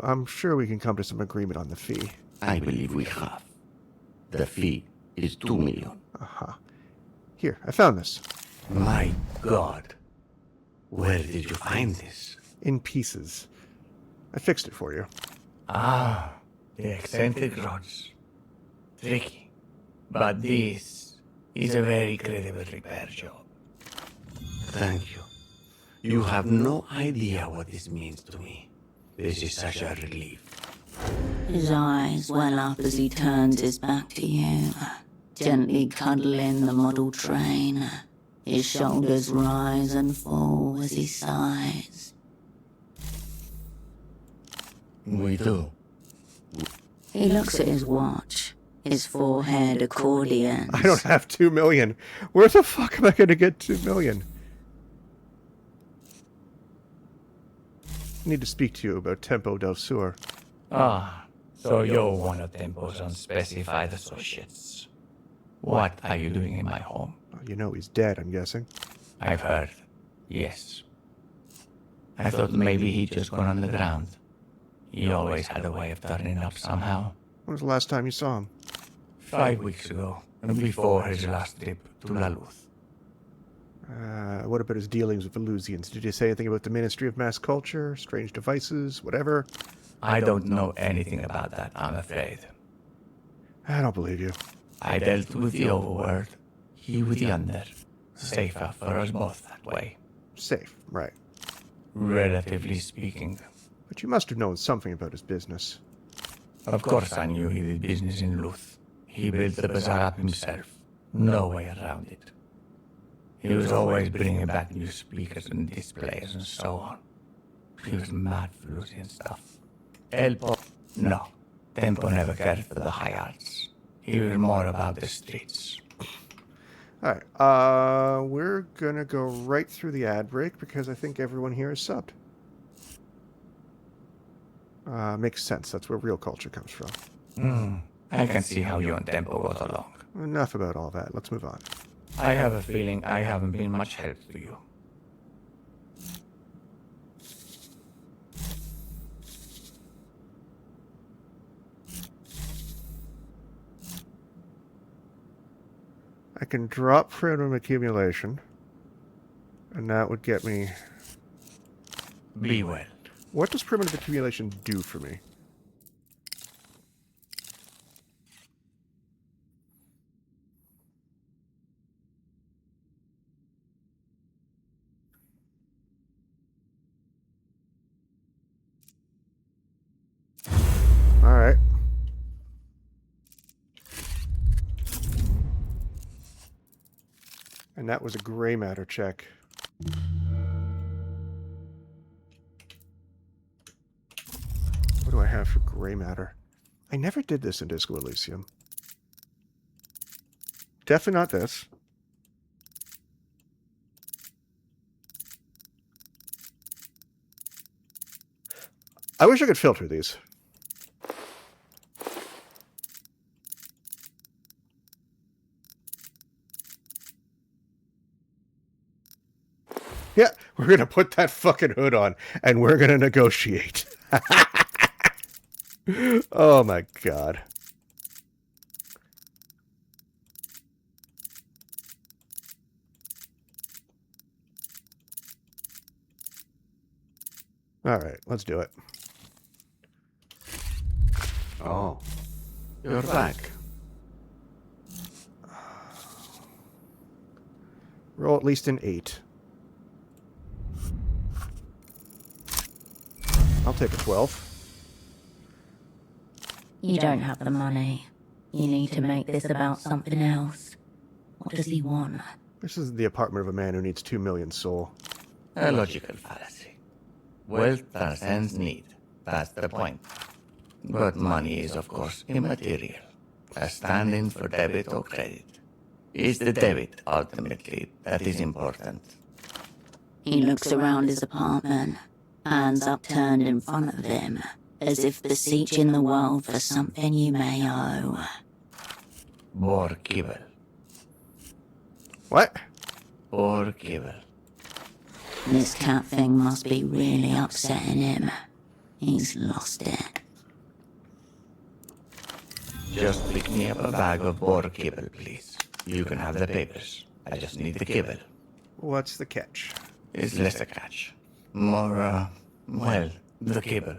I'm sure we can come to some agreement on the fee. I believe we have. The fee is 2 million. Aha. Here, I found this. My God. Where did you find this? In pieces. I fixed it for you. Ah, the eccentric rods. Tricky. But this is a very credible repair job. Thank you. You have no idea what this means to me. This is such a relief. His eyes well up as he turns his back to you, gently cuddling the model train. His shoulders rise and fall as he sighs. We do. He looks at his watch, his forehead accordions. I don't have 2 million. Where the fuck am I going to get 2 million? I need to speak to you about Tempo del Sur. Ah, so you're one of Tempo's unspecified associates. What are you doing in my home? Oh, you know he's dead, I'm guessing. I've heard. Yes. I thought maybe he'd just gone underground. He always had a way of turning up somehow. When was the last time you saw him? 5 weeks ago, and before his last trip to La Luz. What about his dealings with the Lusians? Did you say anything about the Ministry of Mass Culture, strange devices, whatever? I don't know anything about that, I'm afraid. I don't believe you. I dealt with the overworld, he with the under. Safer for us both that way. Safe, right. Relatively speaking. But you must have known something about his business. Of course I knew he did business in Luz. He built the bazaar up himself. No way around it. He was always bringing back new speakers and displays and so on. He was mad for Lucian stuff. No. Tempo never cared for the high arts. He was more about the streets. Alright, we're gonna go right through the ad break because I think everyone here is subbed. Makes sense, that's where real culture comes from. I can see how you and Tempo got along. Enough about all that, let's move on. I have a feeling I haven't been much help to you. I can drop primitive accumulation, and that would get me... Be well. What does primitive accumulation do for me? Alright. And that was a gray matter check. What do I have for gray matter? I never did this in Disco Elysium. Definitely not this. I wish I could filter these. Yeah, we're gonna put that fucking hood on, and we're gonna negotiate. Oh my god. Alright, let's do it. Oh, you're back. Roll at least an 8. I'll take a 12. You don't have the money. You need to make this about something else. What does he want? This is the apartment of a man who needs 2 million soul. A logical fallacy. Wealth transcends need. That's the point. But money is, of course, immaterial. A stand-in for debit or credit. It's the debit, ultimately, that is important. He looks around his apartment, hands upturned in front of him, as if beseeching the world for something you may owe. Bor kibble. What? Bor kibble. This cat thing must be really upsetting him. He's lost it. Just pick me up a bag of bor kibble, please. You can have the papers. I just need the kibble. What's the catch? It's less a catch. More, well, the kibble.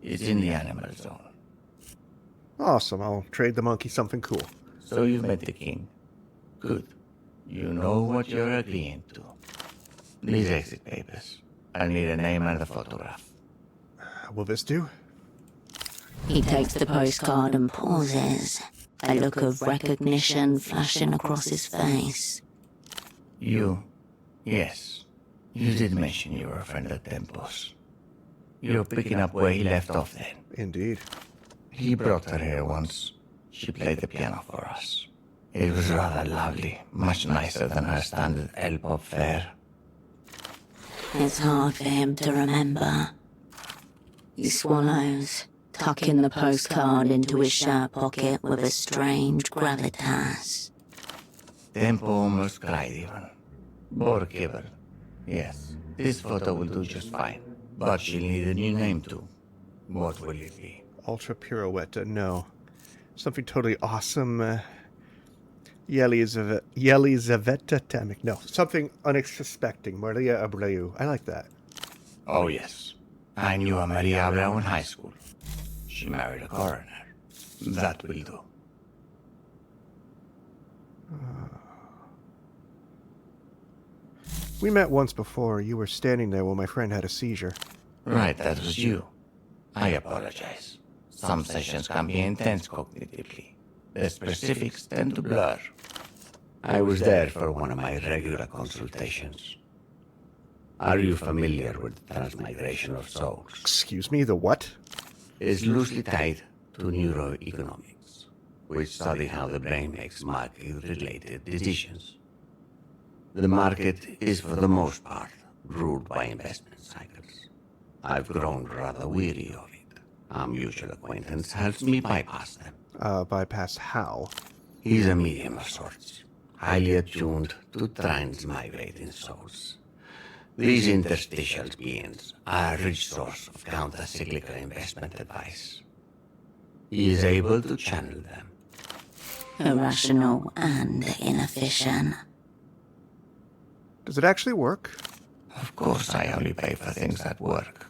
It's in the animal zone. Awesome. I'll trade the monkey something cool. So you've met the king. Good. You know what you're agreeing to. These exit papers. I'll need a name and a photograph. Will this do? He takes the postcard and pauses, a look of recognition flashing across his face. You? Yes. You did mention you were a friend of Tempo's. You're picking up where he left off then. Indeed. He brought her here once. She played the piano for us. It was rather lovely, much nicer than her standard L-pop fare. It's hard for him to remember. He swallows, tucking the postcard into his shirt pocket with a strange gravitas. Tempo almost cried even. Bor kibble. Yes, this photo will do just fine. But she'll need a new name too. What will it be? Ultra Pirouette, no. Something totally awesome. Yelizaveta Tamic. No, something unsuspecting. Maria Abreu. I like that. Oh yes. I knew a Maria Abreu in high school. She married a coroner. That will do. We met once before. You were standing there while my friend had a seizure. Right, that was you. I apologize. Some sessions can be intense cognitively. The specifics tend to blur. I was there for one of my regular consultations. Are you familiar with the transmigration of souls? Excuse me, the what? It's loosely tied to neuroeconomics, which study how the brain makes market-related decisions. The market is, for the most part, ruled by investment cycles. I've grown rather weary of it. Our mutual acquaintance helps me bypass them. Bypass how? He's a medium of sorts, highly attuned to transmigrating souls. These interstitial beings are a rich source of counter-cyclical investment advice. He is able to channel them. Irrational and inefficient. Does it actually work? Of course I only pay for things that work.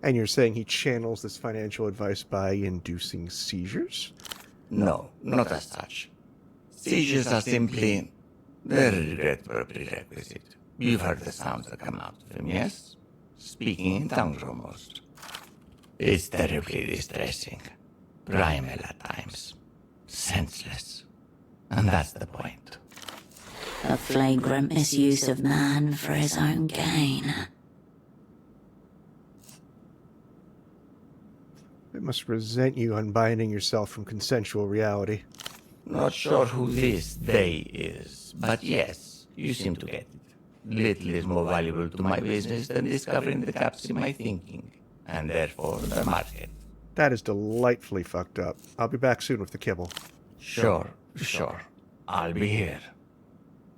And you're saying he channels this financial advice by inducing seizures? No, not as such. Seizures are simply... they're a regrettable prerequisite. You've heard the sounds that come out of him, yes? Speaking in tongues almost. It's terribly distressing. Primal at times. Senseless. And that's the point. A flagrant misuse of man for his own gain. It must resent you unbinding yourself from consensual reality. Not sure who this they is, but yes, you seem to get it. Little is more valuable to my business than discovering the gaps in my thinking, and therefore the market. That is delightfully fucked up. I'll be back soon with the kibble. Sure. I'll be here.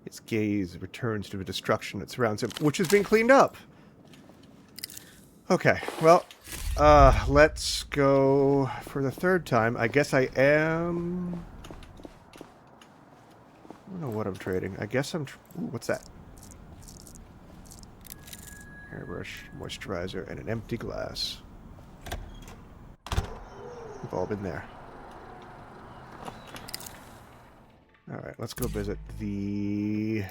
His gaze returns to the destruction that surrounds him, which is being cleaned up. Okay, well, let's go for the third time. I guess I am... I don't know what I'm trading. I guess I'm... Ooh, what's that? Hairbrush, moisturizer, and an empty glass. We've all been there. Alright, let's go visit the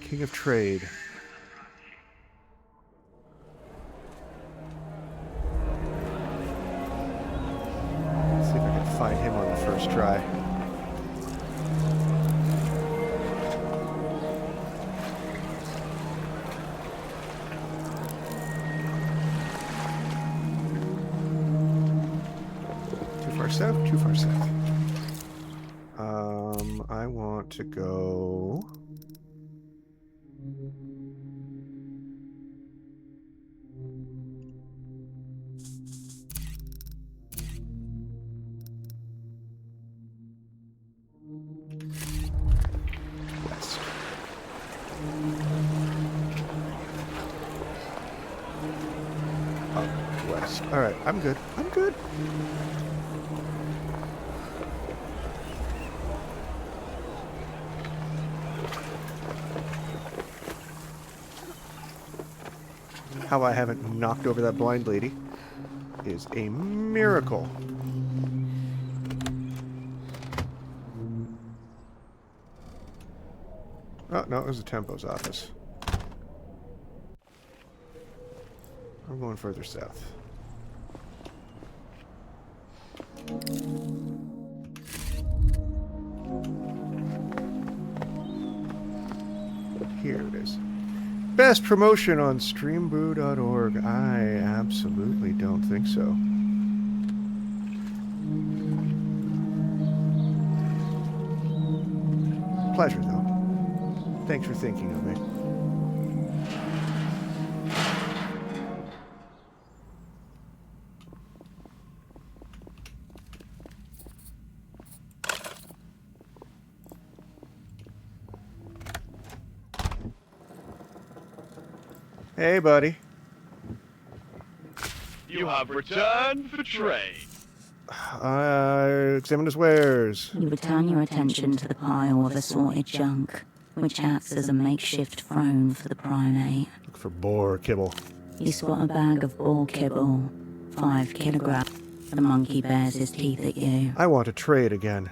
King of Trade. first try. Too far south, too far south. I want to go... west. Up west. Alright, I'm good. I'm good. How I haven't knocked over that blind lady is a miracle. Oh, no, it was the Tempo's office. I'm going further south. Here it is. Best promotion on streambrew.org. I absolutely don't think so. Pleasure, though. Thanks for thinking of me. Hey, buddy. You have returned for trade. Examine his wares. You return your attention to the pile of assorted junk, which acts as a makeshift throne for the primate. Look for boar kibble. You spot a bag of boar kibble, 5 kilograms. The monkey bares his teeth at you. I want to trade again.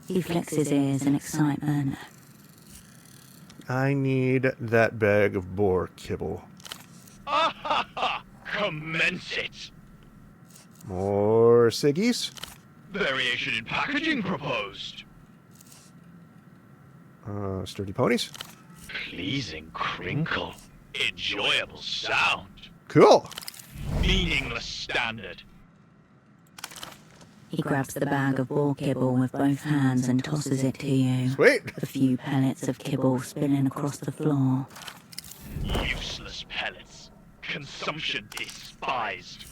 He flicks his ears in excitement. I need that bag of boar kibble. Ah ha ha! Commence it! More ciggies? Variation in packaging proposed. Sturdy ponies? Pleasing crinkle. Enjoyable sound. Cool. Meaningless standard. He grabs the bag of boar kibble with both hands and tosses it to you. Sweet. A few pellets of kibble spilling across the floor. Useless pellets. Consumption despised.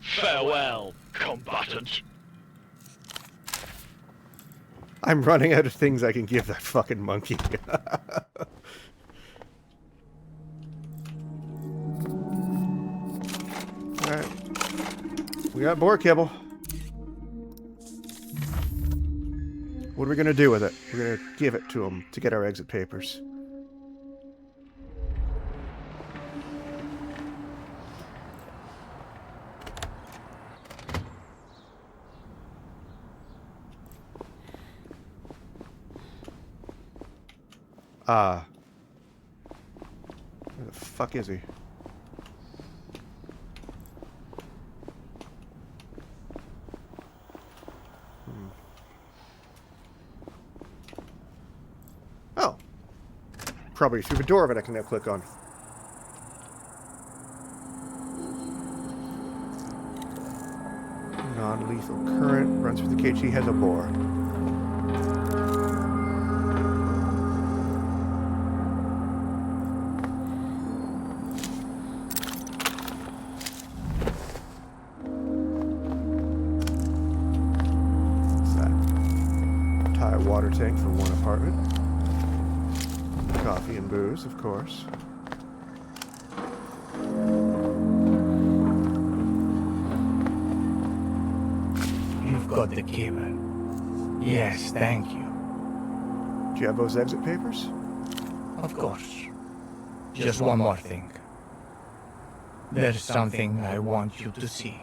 Farewell, combatant. I'm running out of things I can give that fucking monkey. Alright. We got boar kibble. What are we gonna do with it? We're gonna give it to him to get our exit papers. Where the fuck is he? Oh. Probably through the door that I can now click on. Non-lethal current runs through the cage. He has a boar. Water tank for one apartment. Coffee and booze, of course. You've got the keypad. Yes, thank you. Do you have those exit papers? Of course. Just one more thing. There's something I want you to see.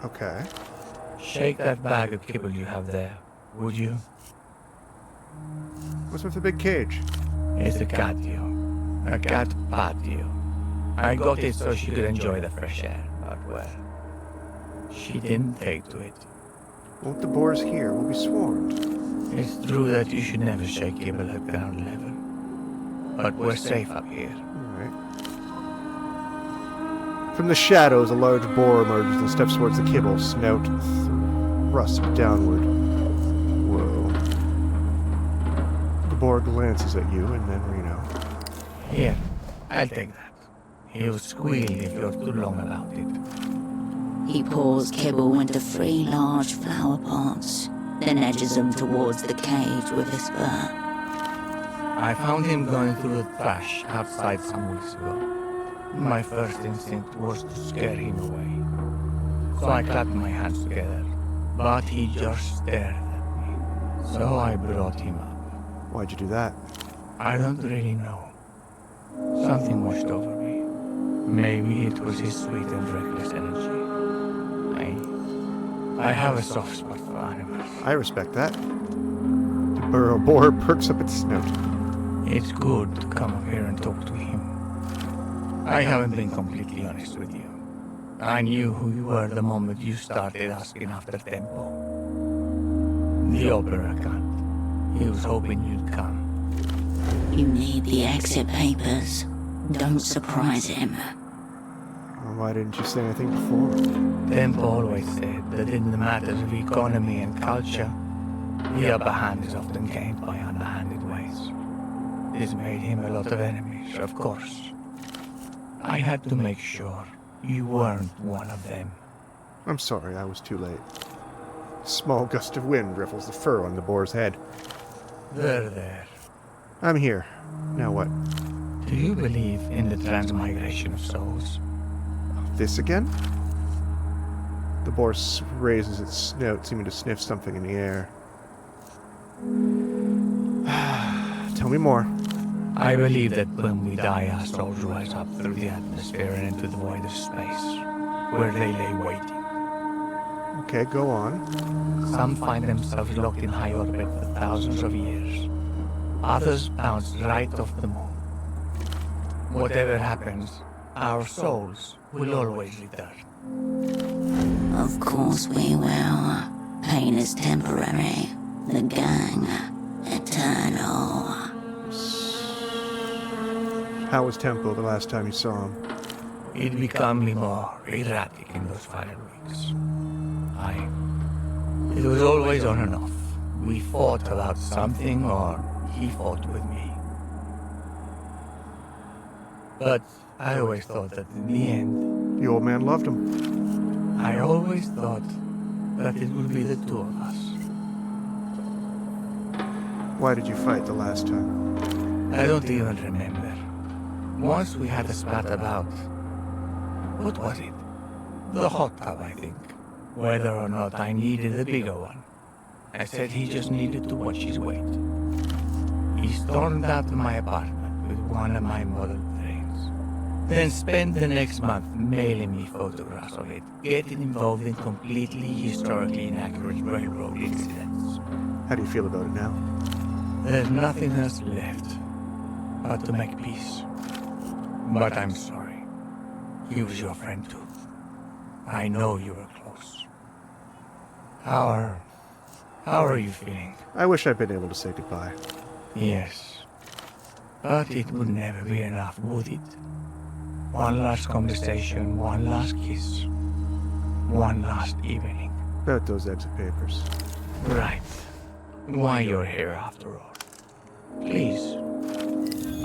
Okay. Shake that bag of kibble you have there, would you? What's with the big cage? It's a cat deal. A cat patio. I got it so she could enjoy the fresh air, but well, she didn't take to it. Won't the boars hear? We'll be swarmed. It's true that you should never shake kibble at ground level. But we're safe up here. Alright. From the shadows, a large boar emerges and steps towards the kibble, snout thrust downward. Whoa. The boar glances at you and then Reno. Here, I'll take that. He'll squeal if you're too long about it. He pours kibble into 3 large flower pots, then edges them towards the cage with a spur. I found him going through the trash outside some weeks ago. My first instinct was to scare him away. So I clapped my hands together, but he just stared at me. So I brought him up. Why'd you do that? I don't really know. Something washed over me. Maybe it was his sweet and reckless energy. I have a soft spot for animals. I respect that. The burrow boar perks up its snout. It's good to come up here and talk to him. I haven't been completely honest with you. I knew who you were the moment you started asking after Tempo. The opera cunt. He was hoping you'd come. You need the exit papers. Don't surprise him. Why didn't you say anything before? Tempo always said that in the matters of economy and culture, the upper hand is often gained by underhanded ways. This made him a lot of enemies, of course. I had to make sure you weren't one of them. I'm sorry, I was too late. A small gust of wind riffles the fur on the boar's head. There. I'm here. Now what? Do you believe in the transmigration of souls? This again? The boar raises its snout, seeming to sniff something in the air. Tell me more. I believe that when we die, our souls rise up through the atmosphere and into the void of space, where they lay waiting. Okay, go on. Some find themselves locked in high orbit for thousands of years. Others bounce right off the moon. Whatever happens, our souls will always return. Of course we will. Pain is temporary. The gang, eternal. How was Tempo the last time you saw him? He'd become more erratic in those final weeks. It was always on and off. We fought about something or he fought with me. But I always thought that in the end... The old man loved him. I always thought that it would be the two of us. Why did you fight the last time? I don't even remember. Once we had a spat about... What was it? The hot tub, I think. Whether or not I needed a bigger one. I said he just needed to watch his weight. He stormed out of my apartment with one of my model trains. Then spent the next month mailing me photographs of it, getting involved in completely historically inaccurate railroad incidents. How do you feel about it now? There's nothing else left but to make peace. But I'm sorry. He was your friend too. I know you were close. How are you feeling? I wish I'd been able to say goodbye. Yes. But it would never be enough, would it? One last conversation, one last kiss. One last evening. About those exit papers. Right. Why you're here after all. Please.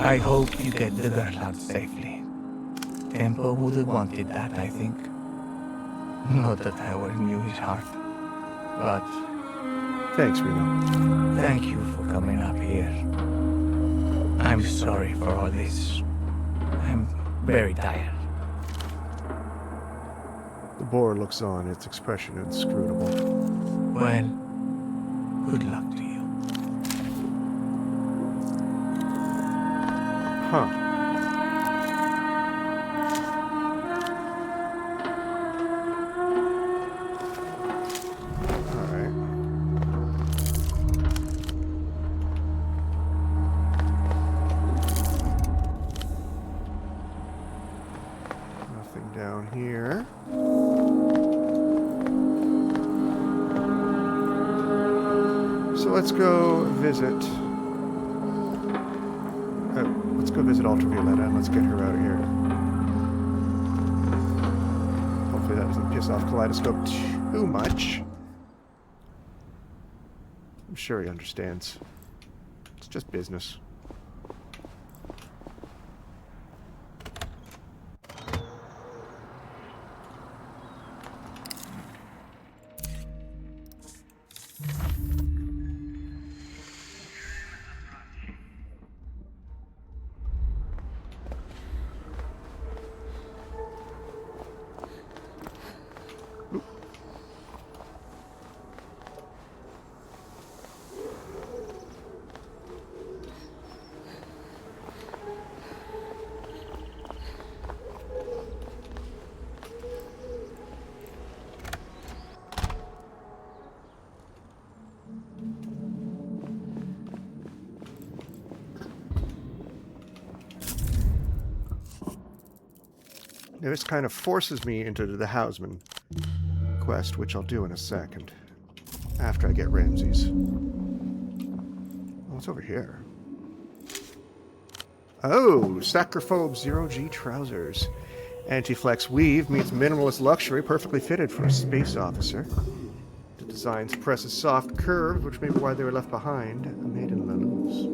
I hope you get the girl out safely. Tempo would have wanted that, I think. Not that I always knew his heart. But... Thanks, Reno. Thank you for coming up here. I'm sorry for all this. I'm very tired. The boar looks on, its expression inscrutable. Well, good luck to you. Huh. Alright. Nothing down here. So let's go visit. Let's go visit Alter Violeta and let's get her out of here. Hopefully that doesn't piss off Kaleidoscope too much. I'm sure he understands. It's just business. This kind of forces me into the Houseman quest, which I'll do in a second. After I get Ramses. What's over here? Oh, Sacrophobe 0G trousers. Anti-flex weave meets minimalist luxury, perfectly fitted for a space officer. The design suppresses soft curves, which may be why they were left behind. Made in Lalouse.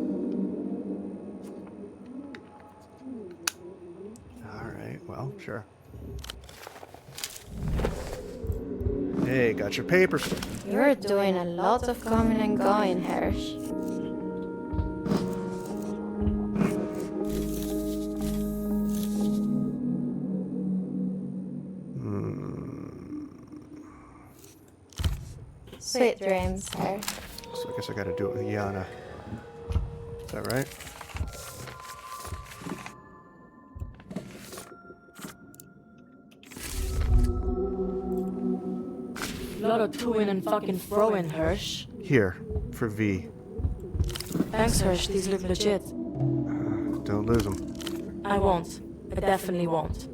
Well, sure. Hey, got your papers. You're doing a lot of coming and going, Hirsch. Sweet dreams, Hirsch. So I guess I gotta do it with Yana. Is that right? A lot of to-in and fucking fro-in, Hirsch. Here, for V. Thanks, Hirsch. These look legit. Don't lose them. I won't. I definitely won't.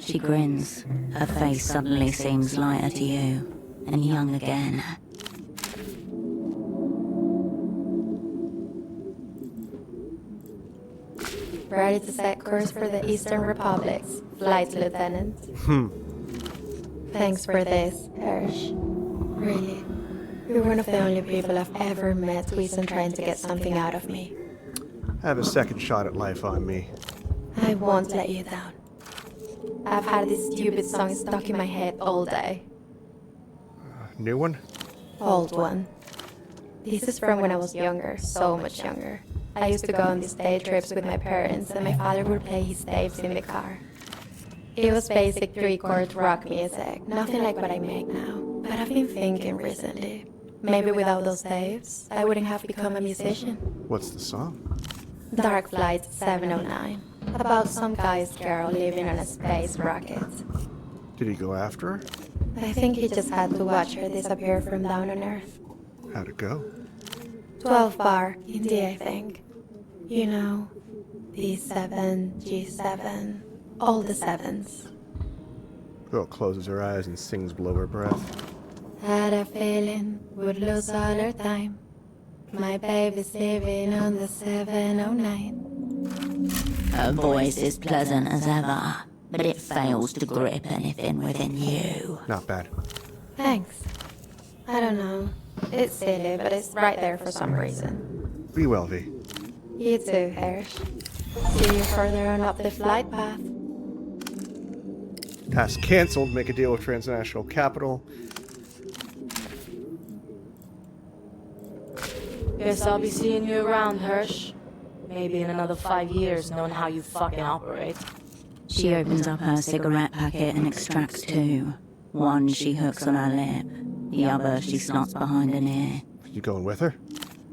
She grins. Her face suddenly seems lighter to you, and young again. Ready to set course for the Eastern Republics, Flight Lieutenant. Thanks for this, Hirsch. Really. You're one of the only people I've ever met who isn't trying to get something out of me. Have a second shot at life on me. I won't let you down. I've had this stupid song stuck in my head all day. New one? Old one. This is from when I was younger, so much younger. I used to go on these day trips with my parents, and my father would play his tapes in the car. It was basic 3-chord rock music, nothing like what I make now. But I've been thinking recently, maybe without those tapes, I wouldn't have become a musician. What's the song? Dark Flight 709, about some guy's girl living on a space rocket. Did he go after her? I think he just had to watch her disappear from down on Earth. How'd it go? 12 bar, Indy, I think. You know, B7, G7, all the sevens. Girl closes her eyes and sings below her breath. Had a feeling would lose all her time. My baby's living on the 709. Her voice is pleasant as ever, but it fails to grip anything within you. Not bad. Thanks. I don't know. It's silly, but it's right there for some reason. Be well, V. You too, Hirsch. See you further on up the flight path. Task cancelled. Make a deal with transnational capital. Guess I'll be seeing you around, Hirsch. Maybe in another 5 years, knowing how you fucking operate. She opens up her cigarette packet and extracts 2. One she hooks on her lip. The other she slots behind an ear. You going with her?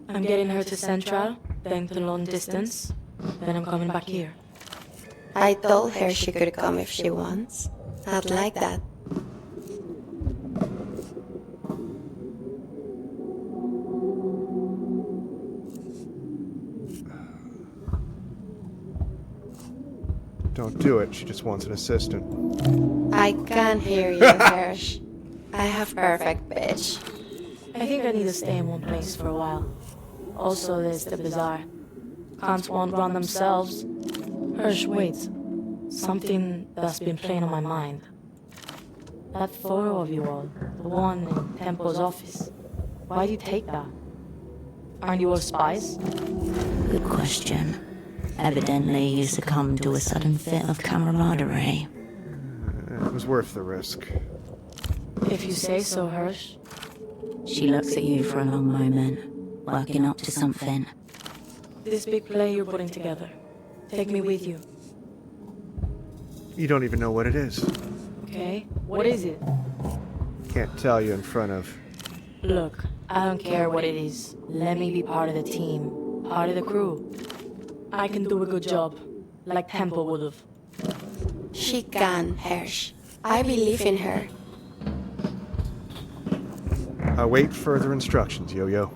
I'm getting her to Central, then to long distance. Then I'm coming back here. I told her she could come if she wants. I'd like that. Don't do it. She just wants an assistant. I can't hear you, Hirsch. I have perfect pitch. I think I need to stay in one place for a while. Also, there's the bazaar. Cons won't run themselves. Hirsch, wait. Something that's been playing on my mind. That photo of you all, the one in Tempo's office. Why do you take that? Aren't you all spies? Good question. Evidently, you succumbed to a sudden fit of camaraderie. It was worth the risk. If you say so, Hirsch. She looks at you for a long moment, working up to something. This big play you're putting together. Take me with you. You don't even know what it is. Okay, what is it? Can't tell you in front of... Look, I don't care what it is. Let me be part of the team, part of the crew. I can do a good job, like Tempo would've. She can, Hirsch. I believe in her. Await further instructions, Yo-Yo.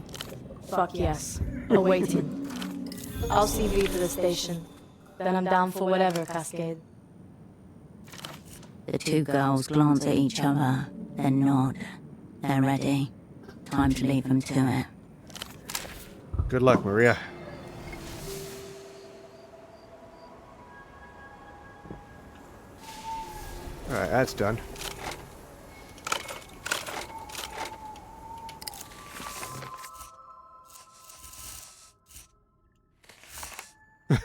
Fuck yes. Awaiting. I'll CV to the station. Then I'm down for whatever, Cascade. The two girls glance at each other, then nod. They're ready. Time to leave them to it. Good luck, Maria. Alright, that's done.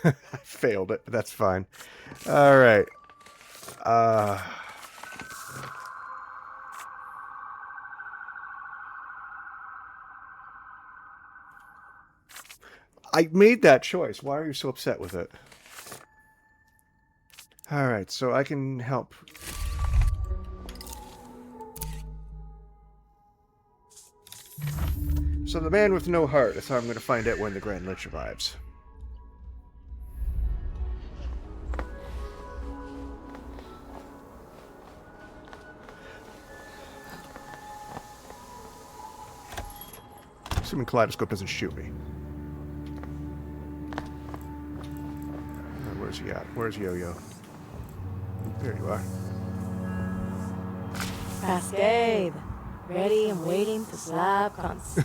I failed it, but that's fine. Alright. I made that choice. Why are you so upset with it? Alright, so I can help. So the man with no heart is how I'm going to find out when the Grand Lich arrives. Assuming Kaleidoscope doesn't shoot me. Where's he at? Where's Yo-Yo? There you are. Cascade. Ready and waiting to slap cunts.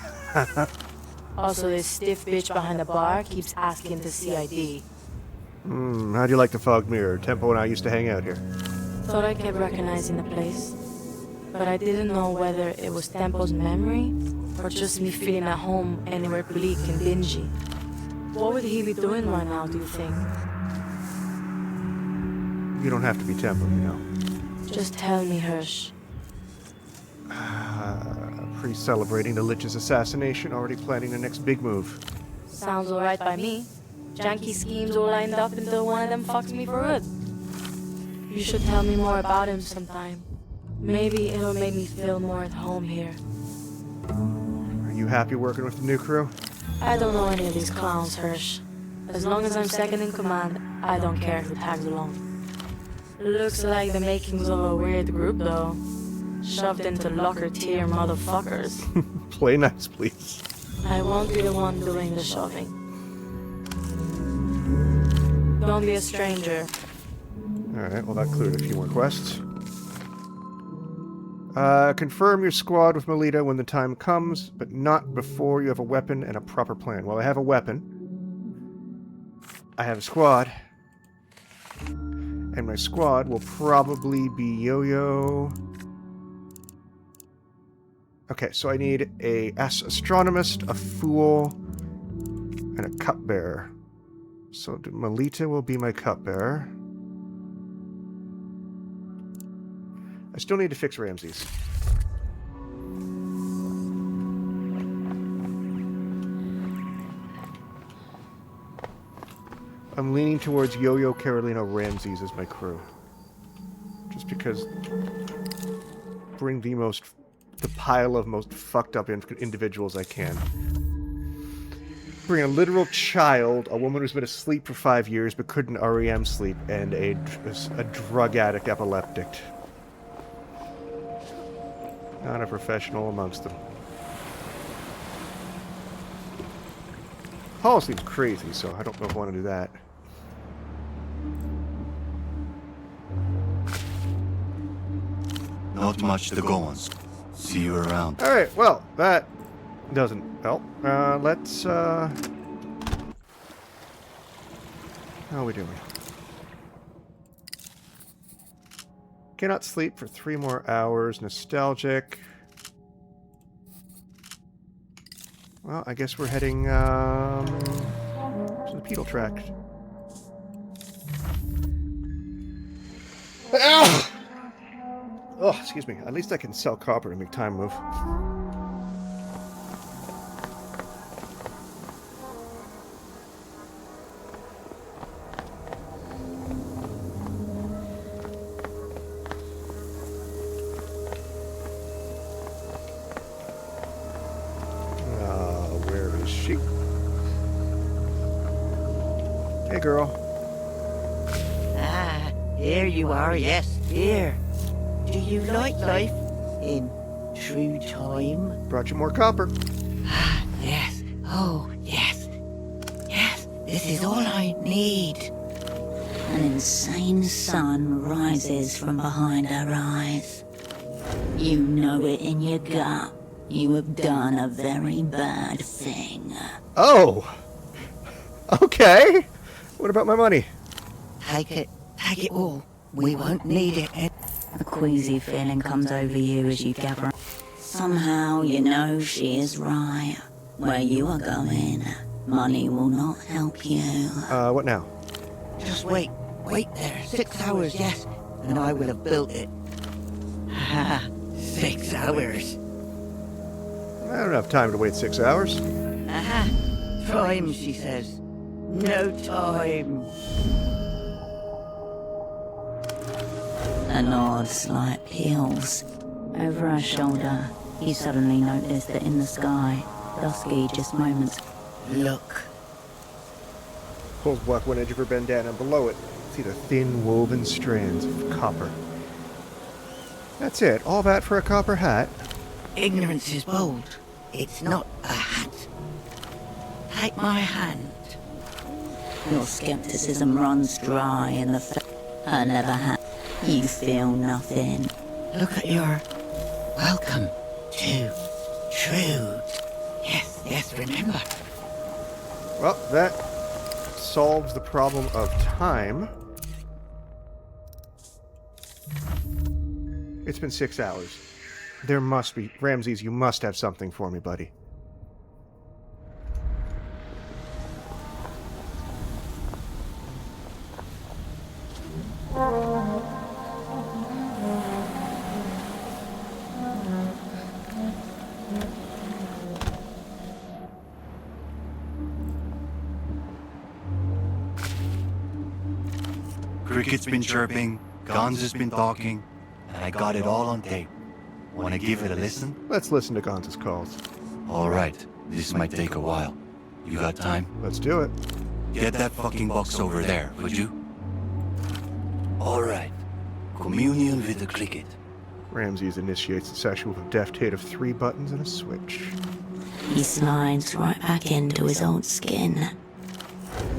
Also, this stiff bitch behind the bar keeps asking to see ID. How do you like the fog mirror? Tempo and I used to hang out here. Thought I kept recognizing the place, but I didn't know whether it was Tempo's memory or just me feeling at home anywhere bleak and dingy. What would he be doing right now, do you think? You don't have to be Tempo, you know. Just tell me, Hirsch. Pre-celebrating the Lich's assassination, already planning the next big move. Sounds alright by me. Janky schemes all lined up until one of them fucks me for good. You should tell me more about him sometime. Maybe it'll make me feel more at home here. Are you happy working with the new crew? I don't know any of these clowns, Hirsch. As long as I'm second in command, I don't care who tags along. Looks like the makings of a weird group, though. Shoved into locker tier motherfuckers. Play nice, please. I won't be the one doing the shoving. Don't be a stranger. Alright, well that cleared a few more quests. Confirm your squad with Violeta when the time comes, but not before you have a weapon and a proper plan. Well, I have a weapon. I have a squad. And my squad will probably be Yo-Yo. Okay, so I need a astronomist, a fool, and a cupbearer. So Violeta will be my cupbearer. I still need to fix Ramses. I'm leaning towards Yo-Yo, Carolina, Ramses as my crew. Just because bring the pile of most fucked up individuals I can. Bring a literal child, a woman who's been asleep for 5 years but couldn't REM sleep, and a drug addict epileptic. Not a professional amongst them. Hall seems crazy, so I don't know if I want to do that. Not much to go on. See you around. Alright, well, that Doesn't. Well, let's, how are we doing? Cannot sleep for 3 more hours. Nostalgic. Well, I guess we're heading, to the pedal track. Ow! Oh, excuse me. At least I can sell copper and make time move. Where is she? Hey, girl. Ah, here you are, yes, here. Do you like life in true time? Brought you more copper. Ah, yes. Oh, yes. Yes, this is all I need. An insane sun rises from behind her eyes. You know it in your gut. You have done a very bad thing. Oh! Okay! What about my money? Take it all. We won't need it. A queasy feeling comes over you as you gather. Somehow you know she is right. Where you are going, money will not help you. What now? Just wait there. 6 hours, yes, and I will have built it. Ha! 6 hours. I don't have time to wait 6 hours. Aha! Time, she says. No time. A nod slight peels. Over her shoulder, you suddenly notice that in the sky, dusky just moments. Look. Pulls back one edge of her bandana. Below it, see the thin woven strands of copper. That's it. All that for a copper hat? Ignorance is bold. It's not a hat. Take my hand. Your skepticism runs dry in the her leather hat. You feel nothing. Look at your welcome to truth. Yes, remember. Well, that solves the problem of time. It's been 6 hours. There must be... Ramses, you must have something for me, buddy. Cricket's been chirping, Gons has been talking, and I got it all on tape. Want to give it a listen? Let's listen to Gonz's calls. All right, this might take a while. You got time? Let's do it. Get that fucking box over there, would you? All right. Communion with the cricket. Ramses initiates the session with a deft hit of 3 buttons and a switch. He slides right back into his old skin.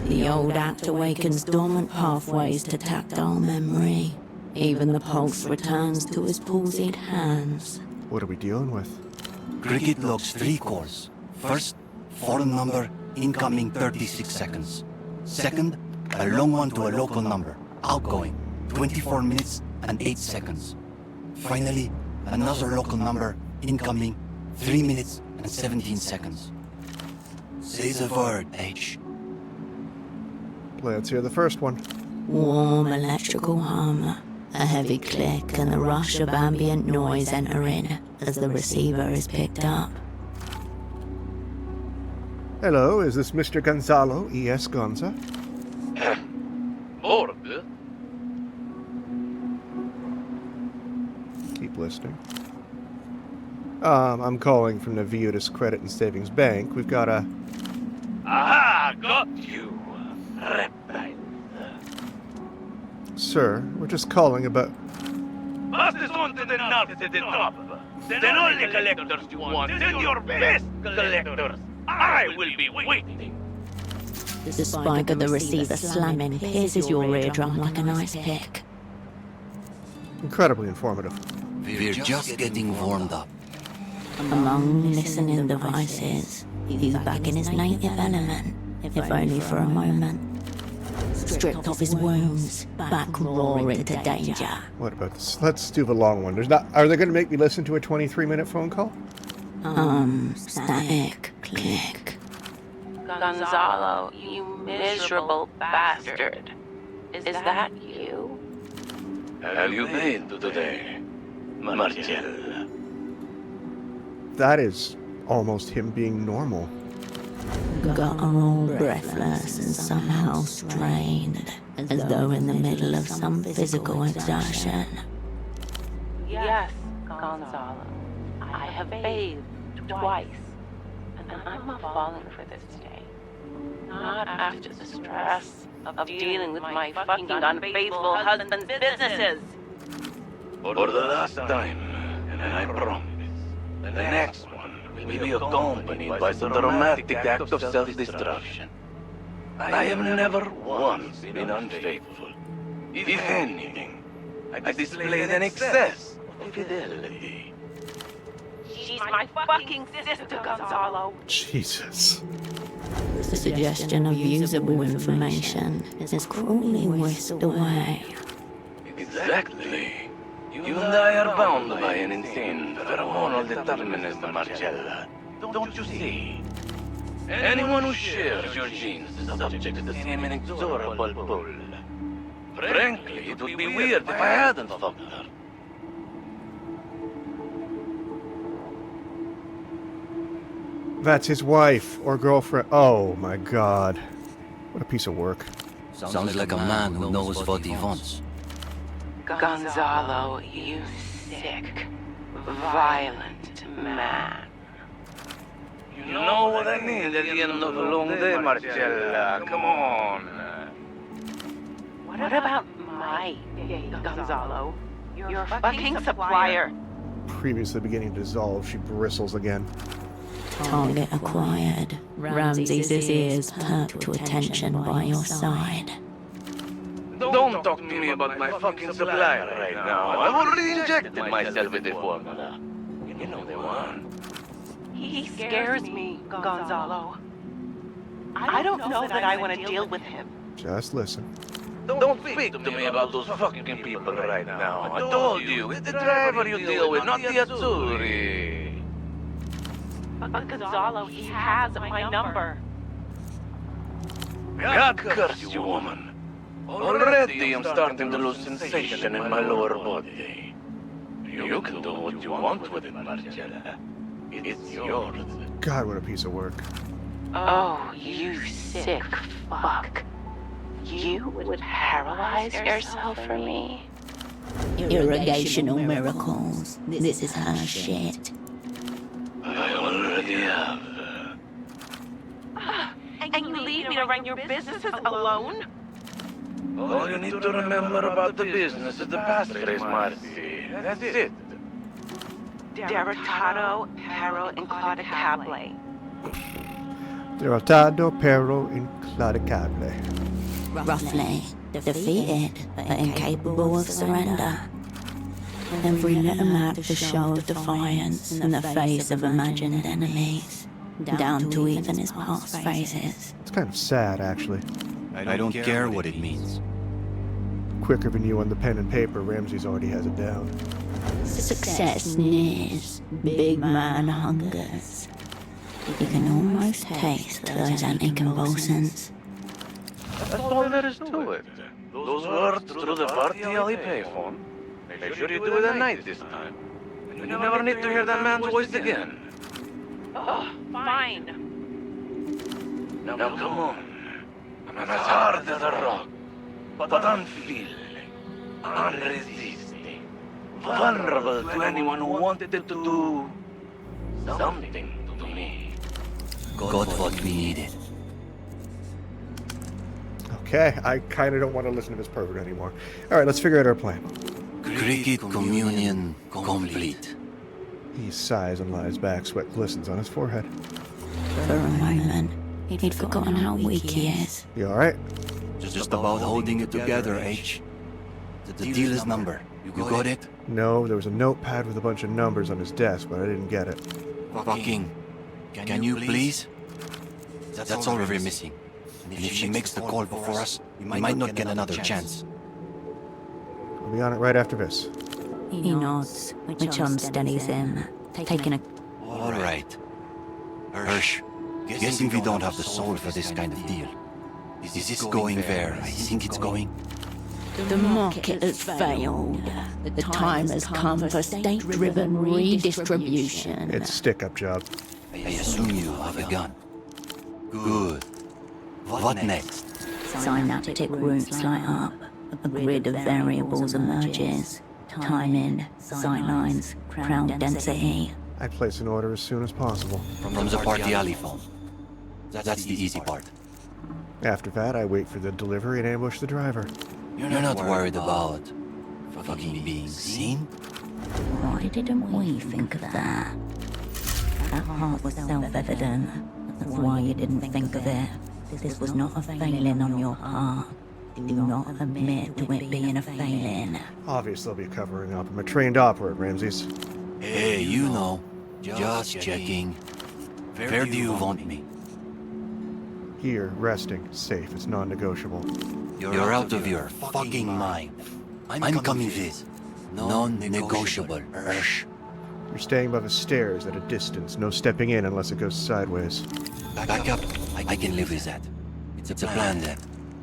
The old act awakens dormant pathways to tactile memory. Even the pulse returns to his palsied hands. What are we dealing with? Cricket logs 3 calls. First, foreign number, incoming 36 seconds. Second, a long one to a local number, outgoing, 24 minutes and 8 seconds. Finally, another local number, incoming, 3 minutes and 17 seconds. Say the word, H. Let's hear the first one. Warm electrical hum. A heavy click and the rush of ambient noise enter in as the receiver is picked up. Hello, is this Mr. Gonzalo E.S. Gonza? Morde? Keep listening. I'm calling from the Violeta Credit and Savings Bank. We've got a... Aha, got you. Reptile. Sir, we're just calling about... Pass this on to the nut at the top. Then all the collectors you want, send your best collectors. I will be waiting. The spike of the receiver slamming pierces your eardrum like an ice pick. Incredibly informative. We're just getting warmed up. Among listening devices, he's back in his native element, if only for a moment. Stripped of his wounds, back roaring to danger. What about this? Let's do the long one. Are they going to make me listen to a 23-minute phone call? Static click. Gonzalo, you miserable bastard. Is that you? Have you been today, Marcel? That is almost him being normal. Got all breathless and somehow strained, as though in the middle of some physical exertion. Yes, Gonzalo. I have bathed twice, and I'm not falling for this day. Not after the stress of dealing with my fucking unfaithful husband's businesses. For the last time, and I promise, the next one will be accompanied by some dramatic act of self-destruction. I have never once been unfaithful. If anything, I displayed an excess of fidelity. She's my fucking sister, Gonzalo. Jesus. The suggestion of usable information is cruelly whisked away. Exactly. You and I are bound by an insane hormonal determinism, Marcella. Don't you see? Anyone who shares your genes is subject to the same inexorable pull. Frankly, it would be weird if I hadn't fucked her. That's his wife or girlfriend. Oh my god. What a piece of work. Sounds like a man who knows what he wants. Gonzalo, you sick, violent man. You know what I need at the end of a long day, Marcella. Come on. What about my day, Gonzalo? Your fucking supplier. Previously beginning to dissolve, she bristles again. Target acquired. Ramses' ears perked to attention by your side. Don't talk to me about my fucking supplier right now. I've already injected myself with the formula. You know the one. He scares me, Gonzalo. I don't know that I want to deal with him. Just listen. Don't speak to me about those fucking people right now. I told you, it's the driver you deal with, not the Azzurri. But Gonzalo, he has my number. God curse you, woman. Already I'm starting to lose sensation in my lower body. You can do what you want with it, Marcella. It's yours. God, what a piece of work. Oh, you sick fuck. You would paralyze yourself for me? Irrigational miracles. This is her shit. I already have. And you leave me to run your businesses alone? All you need to remember about the business is the passphrase, Marcy. That's it. Derrotado, Pero, and Claudicable. Derrotado, pero, inclaudicable. Roughly, defeated, but incapable of surrender. Every little act a show of defiance in the face of imagined enemies, down to even his past phrases. It's kind of sad, actually. I don't care what it means. Quicker than you on the pen and paper, Ramses already has it down. Success nears, big man hungers. You can almost taste those anticonvulsants. That's all there is to it. Those words through the RTLE payphone. Make sure you do it at night this time. You never need to hear that man's voice again. Oh, fine. Now come on. I'm as hard as a rock, but unfeeling, unresisting, vulnerable to anyone who wanted to do something to me. Got what we needed. Okay, I kind of don't want to listen to this pervert anymore. All right, let's figure out our plan. Cricket communion complete. He sighs and lies back, sweat glistens on his forehead. For a moment, he'd forgotten how weak he is. You all right? Just about holding it together, H. The dealer's number. You got it? No, there was a notepad with a bunch of numbers on his desk, but I didn't get it. Fucking... Can you please? That's all we're missing. And if she makes the call before us, we might not get another chance. I'll be on it right after this. He nods, which unsteadies him, taking a... All right. Hirsch, guessing we don't have the soul for this kind of deal. Is this going where I think it's going? The market has failed. The time has come for state-driven redistribution. It's stick-up job. I assume you have a gun. Good. What next? Synaptic roots light up. A grid of variables emerges. Timing, sightlines, crowd density. I place an order as soon as possible. From the Partiali phone. That's the easy part. After that, I wait for the delivery and ambush the driver. You're not worried about fucking being seen? Why didn't we think of that? That part was self-evident. That's why you didn't think of it. This was not a failing on your part. Do not admit to it being a failing. Obviously, they'll be covering up. I'm a trained operative, Ramses. Hey, you know. Just checking. Where do you want me? Here, resting, safe. It's non-negotiable. You're out of your fucking mind. I'm coming with. Non-negotiable, Hirsch. You're staying above the stairs at a distance. No stepping in unless it goes sideways. Back up. I can live with that. It's a plan then.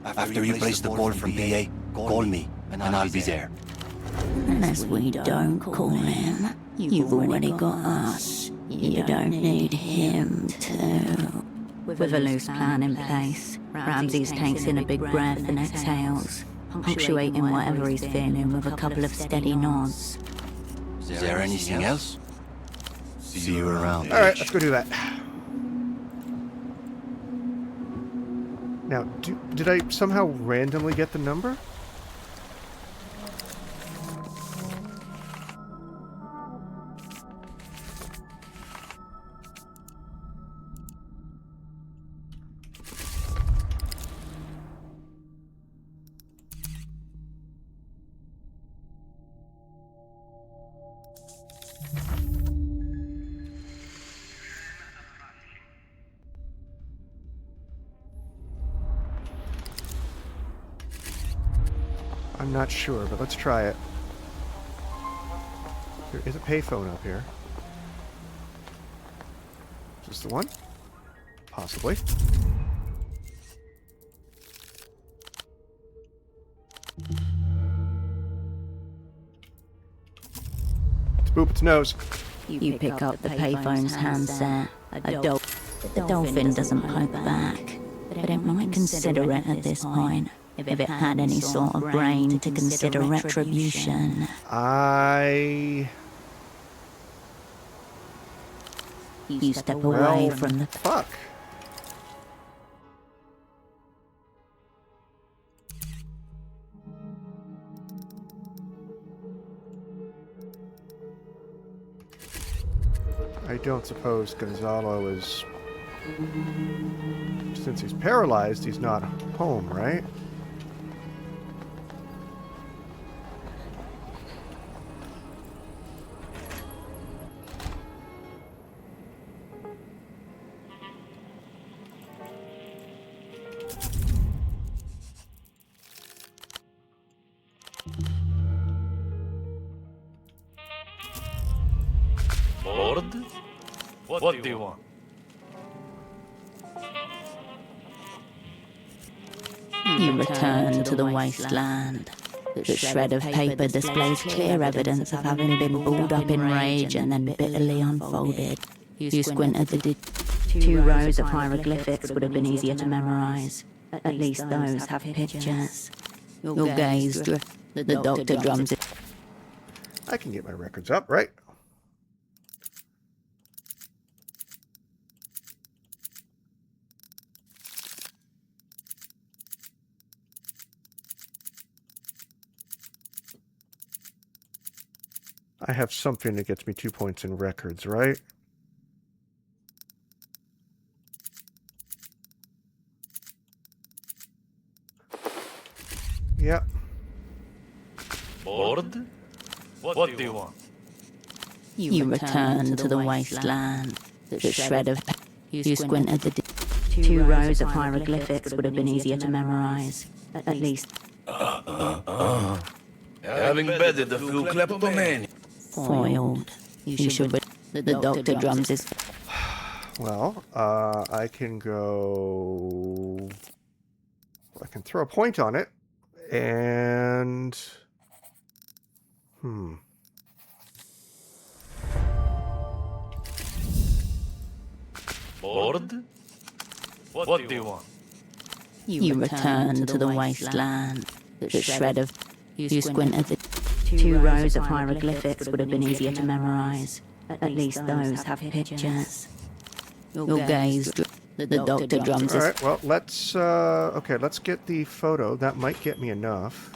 After you place the ball from PA, call me, and I'll be there. Unless we don't call him, you've already got us. You don't need him to. With a loose plan in place, Ramses takes in a big breath and exhales, punctuating whatever he's feeling with a couple of steady nods. Is there anything else? See you around. All right, let's go do that. Now, did I somehow randomly get the number? I'm not sure, but let's try it. There is a payphone up here. Is this the one? Possibly. Let's boop its nose. You pick up the payphone's handset. The dolphin doesn't poke back, but it might consider it at this point. If it had any sort of brain to consider retribution. You step away from the... Fuck. I don't suppose Gonzalo is... Since he's paralyzed, he's not home, right? Bored? What do you want? You return to the wasteland. The shred of paper displays clear evidence of having been balled up in rage and then bitterly unfolded. You squint at the 2 rows of hieroglyphics would have been easier to memorize. At least those have pictures. Your gaze drifts. The doctor drums it. I can get my records up, right? I have something that gets me 2 points in records, right? Yep. Bored? What do you want? You return to the wasteland, the shred of... You squint at the... 2 rows of hieroglyphics would have been easier to memorize. At least... Having bedded a few kleptomaniacs. Foiled. You should... The doctor drums his... Well, I can go... I can throw a point on it, and... Bored? What do you want? You return to the wasteland, the shred of... You squint at the... 2 rows of hieroglyphics would have been easier to memorize. At least those have pictures. Your gaze... The doctor drums his... Alright, well, let's, okay, let's get the photo. That might get me enough.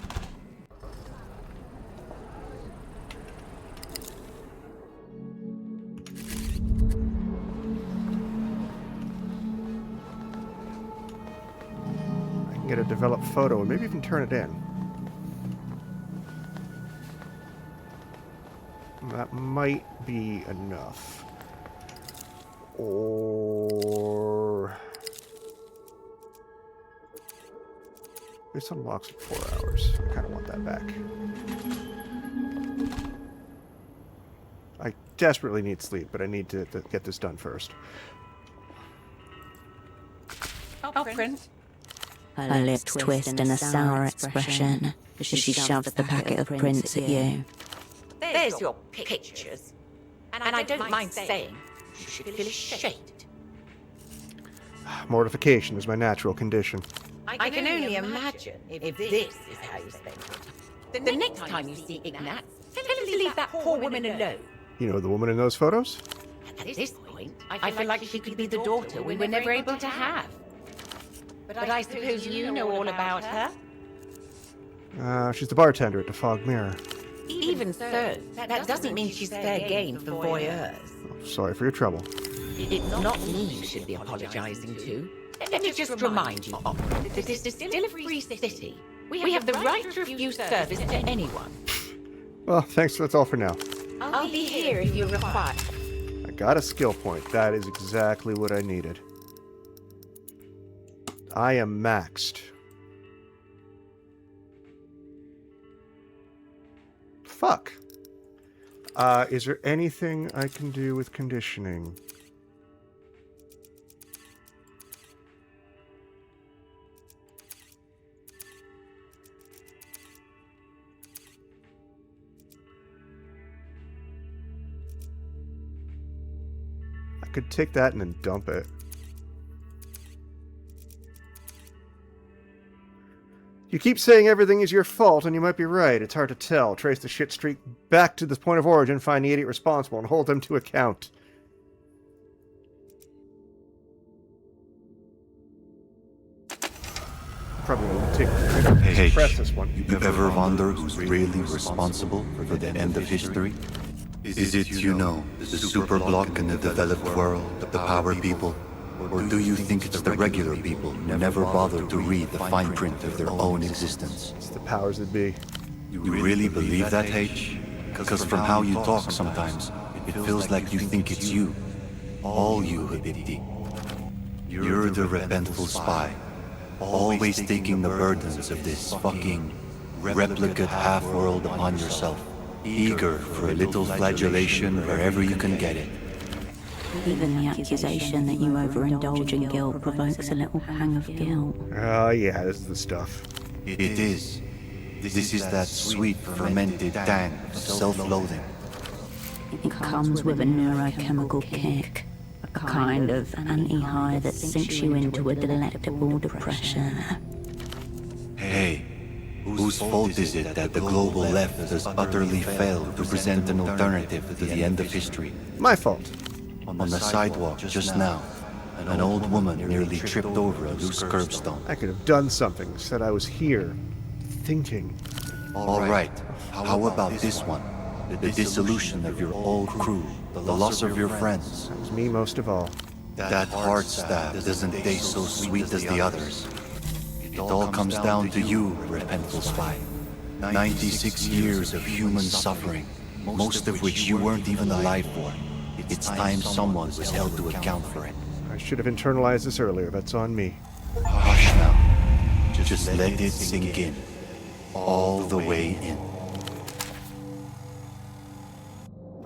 I can get a developed photo and maybe even turn it in. That might be enough. Or... This unlocks in 4 hours. I kind of want that back. I desperately need sleep, but I need to get this done first. Oh, Prince. Her lips twist in a sour expression as she shoves the packet of prints at you. There's your pictures. And I don't mind saying, you should feel ashamed. Mortification is my natural condition. I can only imagine if this is how you spend your time. The next time you see Ignat, tell him to leave that poor woman alone. You know the woman in those photos? At this point, I feel like she could be the daughter we were never able to have. But I suppose you know all about her? She's the bartender at the Fog Mirror. Even so, that doesn't mean she's fair game for voyeurs. Oh, sorry for your trouble. It's not me you should be apologizing to. Let me just remind you, this is still a free city. We have the right to refuse service to anyone. Well, thanks. That's all for now. I'll be here if you require. I got a skill point. That is exactly what I needed. I am maxed. Fuck. Is there anything I can do with conditioning? I could take that and then dump it. You keep saying everything is your fault, and you might be right. It's hard to tell. Trace the shit streak back to the point of origin, find the idiot responsible, and hold them to account. Probably going to press this one. You ever wonder who's really responsible for the end of history? Is it, you know, the superblock in the developed world, the power people? Or do you think it's the regular people who never bother to read the fine print of their own existence? It's the powers that be. You really believe that, H? Because from how you talk sometimes, it feels like you think it's you. All you, Hibiti. You're the repentful spy, always taking the burdens of this fucking replicate half-world upon yourself, eager for a little flagellation wherever you can get it. Even the accusation that you overindulge in guilt provokes a little pang of guilt. Oh, yeah, this is the stuff. It is. This is that sweet, fermented tang of self-loathing. It comes with a neurochemical kick, a kind of anti-high that sinks you into a delectable depression. Hey, whose fault is it that the global left has utterly failed to present an alternative to the end of history? My fault. On the sidewalk just now, an old woman nearly tripped over a loose curbstone. I could have done something, said I was here, thinking. All right, how about this one? The dissolution of your old crew, the loss of your friends. That was me most of all. That hard stab doesn't taste so sweet as the others. It all comes down to you, repentful spy. 96 years of human suffering, most of which you weren't even alive for. It's time someone was held to account for it. I should have internalized this earlier. That's on me. Hush now. Just let it sink in. All the way in.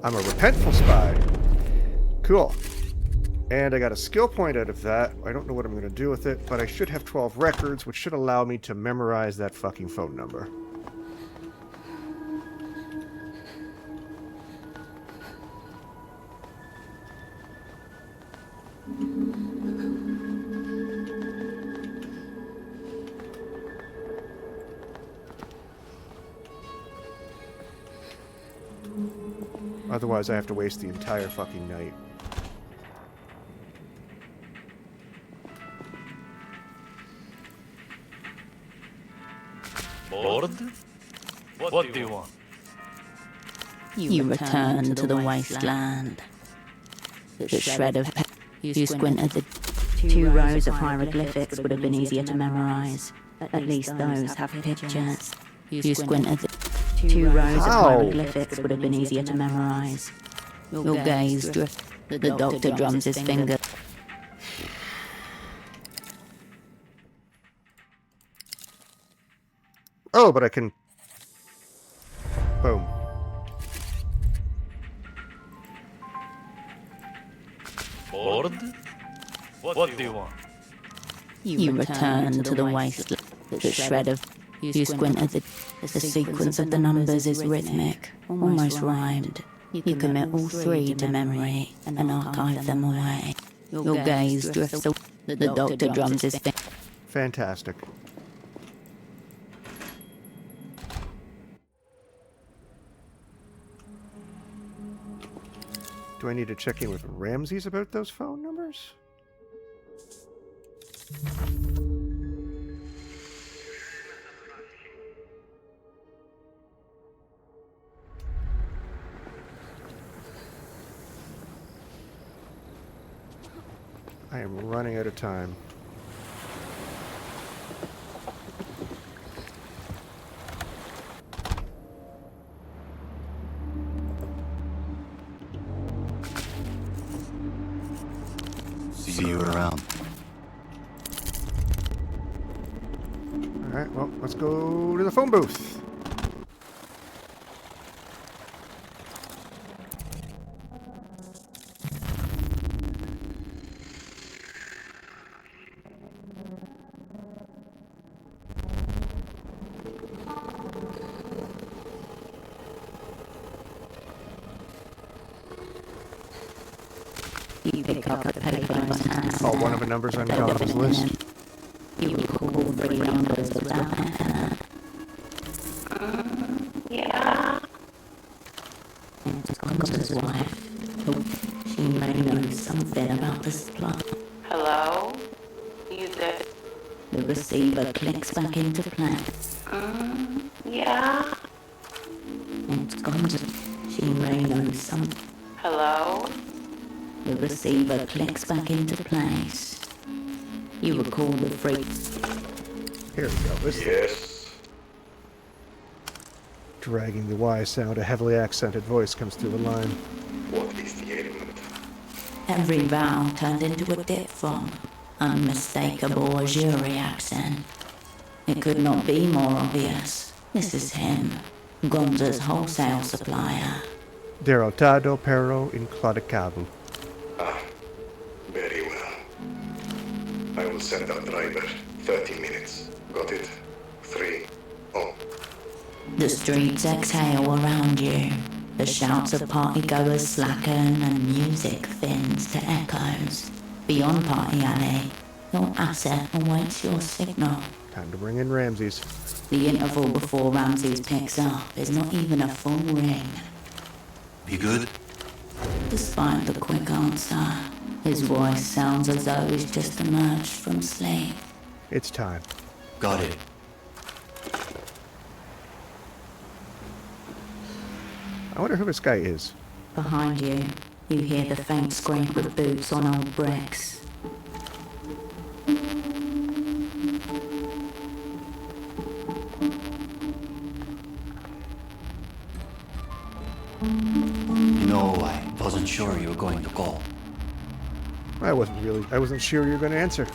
I'm a repentful spy. Cool. And I got a skill point out of that. I don't know what I'm going to do with it, but I should have 12 records, which should allow me to memorize that fucking phone number. Otherwise, I have to waste the entire fucking night. Bored? What do you want? You return to the wasteland. The shred of you squint at the 2 rows of hieroglyphics would have been easier to memorize. At least those have pictures. you squint at the 2 rows of hieroglyphics would have been easier to memorize. your gaze drifts. The doctor drums his finger. Oh, but I can... Boom. Bored? What do you want? You return to the wasteland. The shred of you squint at the sequence of the numbers is rhythmic, almost rhymed. You commit all 3 to memory and archive them away. Your gaze drifts. The doctor drums his finger. Fantastic. Do I need to check in with Ramses about those phone numbers? I am running out of time. See you around. Alright, well, let's go to the phone booth. You pick up the paper in his hand. Oh, one of the numbers on Jonathan's list. You recall 3 numbers without Hannah. Yeah. It's Gonza's wife. She may know something about the supply. Hello? You there? The receiver clicks back into place. Yeah. It's Gonza. She may know something. Hello? The receiver clicks back into place. You recall the freak. Here we go. Listen. Yes. Dragging the Y sound, a heavily accented voice comes through the line. What is the ailment? Every vowel turned into a diphthong. Unmistakable Azuri accent. It could not be more obvious. This is him, Gonza's wholesale supplier. Derrotado pero inclaudicable. Ah, very well. I will send our driver. 30 minutes. Got it? 3. Oh. The streets exhale around you. The shouts of partygoers slacken and music thins to echoes. Beyond Party Alley, your asset awaits your signal. Time to bring in Ramses. The interval before Ramses picks up is not even a full ring. Be good? Despite the quick answer, his voice sounds as though he's just emerged from sleep. It's time. Got it. I wonder who this guy is. Behind you, you hear the faint scrape of boots on old bricks. wasn't sure you were going to call. I wasn't sure you were going to answer.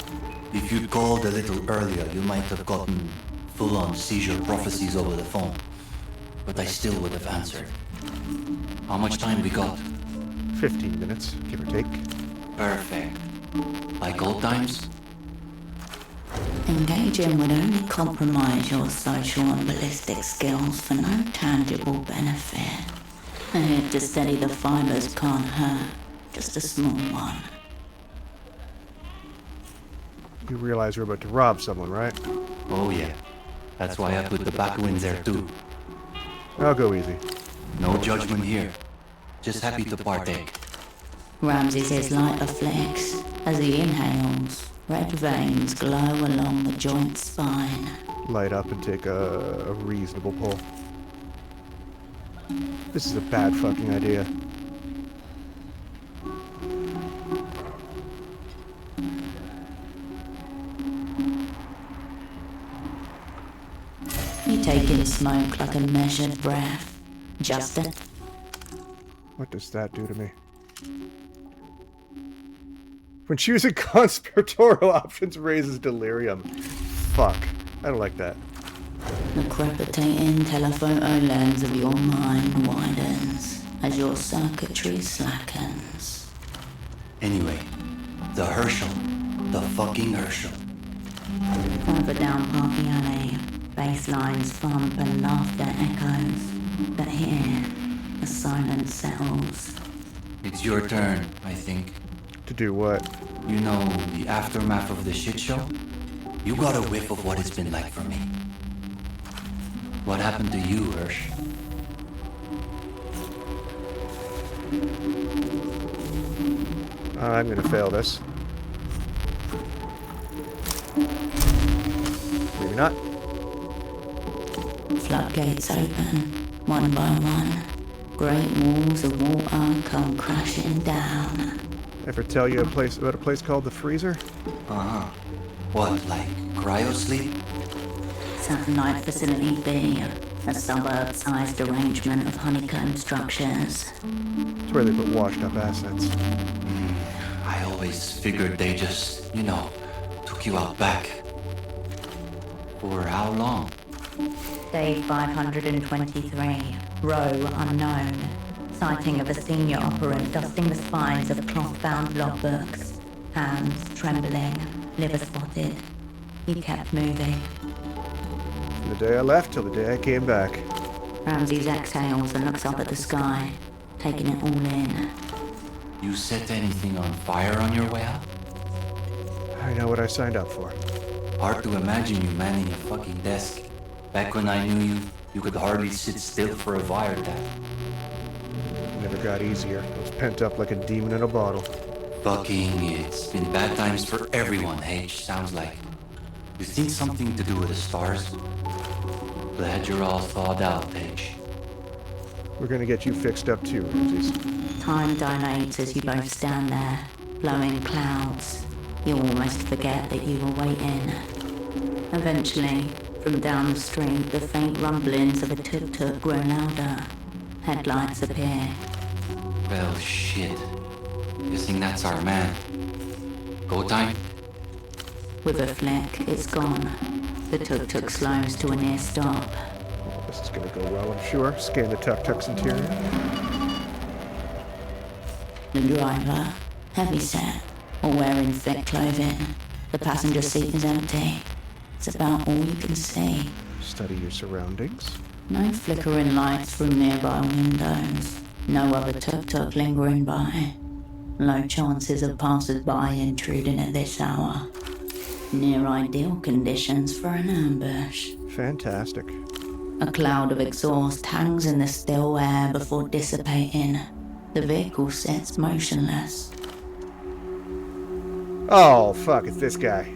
If you'd called a little earlier, you might have gotten full-on seizure prophecies over the phone. But I still would have answered. How much time we got? 15 minutes, give or take. Perfect. Like old times? Engaging would only compromise your social and ballistic skills for no tangible benefit. A hit to steady the fibers can't hurt, just a small one. You realize we're about to rob someone, right? Oh yeah. That's why I put the tobacco in there too. I'll go easy. No judgment here. Just happy to partake. Ramses' lighter flicks as he inhales. Red veins glow along the joint spine. Light up and take a reasonable pull. This is a bad fucking idea. You take in smoke like a measured breath. Justin? What does that do to me? When choosing conspiratorial options raises delirium. Fuck. I don't like that. The crepitating telephoto lens of your mind widens as your circuitry slackens. Anyway, the Herschel. The fucking Herschel. Further down Parky Alley, bass lines thump and laughter echoes. But here, the silence settles. It's your turn, I think. To do what? You know, the aftermath of the shit show? You got a whiff of what it's been like for me. What happened to you, Hirsch? I'm gonna fail this. Maybe not. Floodgates open, one by one. Great walls of water come crashing down. Ever tell you about a place called the Freezer? Uh-huh. What, like cryo-sleep? Satellite Facility B, a suburb-sized arrangement of honeycomb structures. It's where they put washed-up assets. I always figured they just, took you out back. For how long? Day 523, row unknown. Sighting of a senior operant dusting the spines of cloth-bound logbooks. Hands trembling, liver spotted. He kept moving. From the day I left till the day I came back. Ramses exhales and looks up at the sky, taking it all in. You set anything on fire on your way out? I know what I signed up for. Hard to imagine you manning a fucking desk. Back when I knew you, you could hardly sit still for a wiretap. Never got easier. I was pent up like a demon in a bottle. Fucking, it's been bad times for everyone, H, sounds like. You think something to do with the stars? Glad you're all thawed out, H. We're gonna get you fixed up too, Ramses. Time dilates as you both stand there, blowing clouds. You almost forget that you were waiting. Eventually, from down the street, the faint rumblings of a tuk-tuk grow louder. Headlights appear. Well, shit. Guessing that's our man. Go time? With a flick, it's gone. The tuk-tuk slows to a near stop. Oh, this is gonna go well, I'm sure. Scan the tuk-tuk's interior. The driver, heavy-set, or wearing thick clothing. The passenger seat is empty. It's about all you can see. Study your surroundings. No flickering lights from nearby windows. No other tuk-tuk lingering by. Low chances of passers-by intruding at this hour. Near ideal conditions for an ambush. Fantastic. A cloud of exhaust hangs in the still air before dissipating. The vehicle sits motionless. Oh, fuck, it's this guy.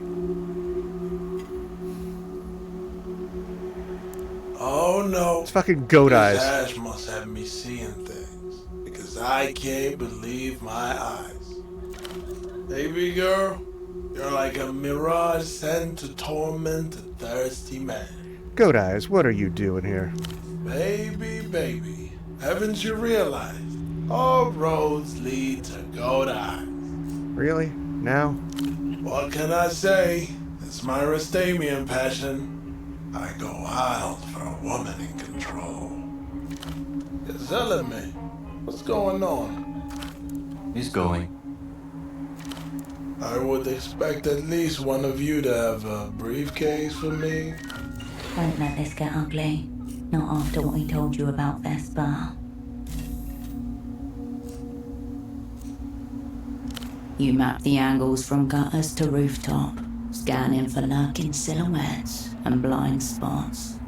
Oh no. It's fucking goat eyes. This ash must have me seeing things. Because I can't believe my eyes. Baby girl, you're like a mirage sent to torment a thirsty man. Goat eyes, what are you doing here? Baby, haven't you realized All roads lead to gold eyes. Really? Now? What can I say? It's my Rastamian passion. I go wild for a woman in control. You're telling me. What's going on? He's going. I would expect at least one of you to have a briefcase for me. Don't let this get ugly. Not after what he told you about Vesper. You map the angles from gutters to rooftop, scanning for lurking silhouettes and blind spots.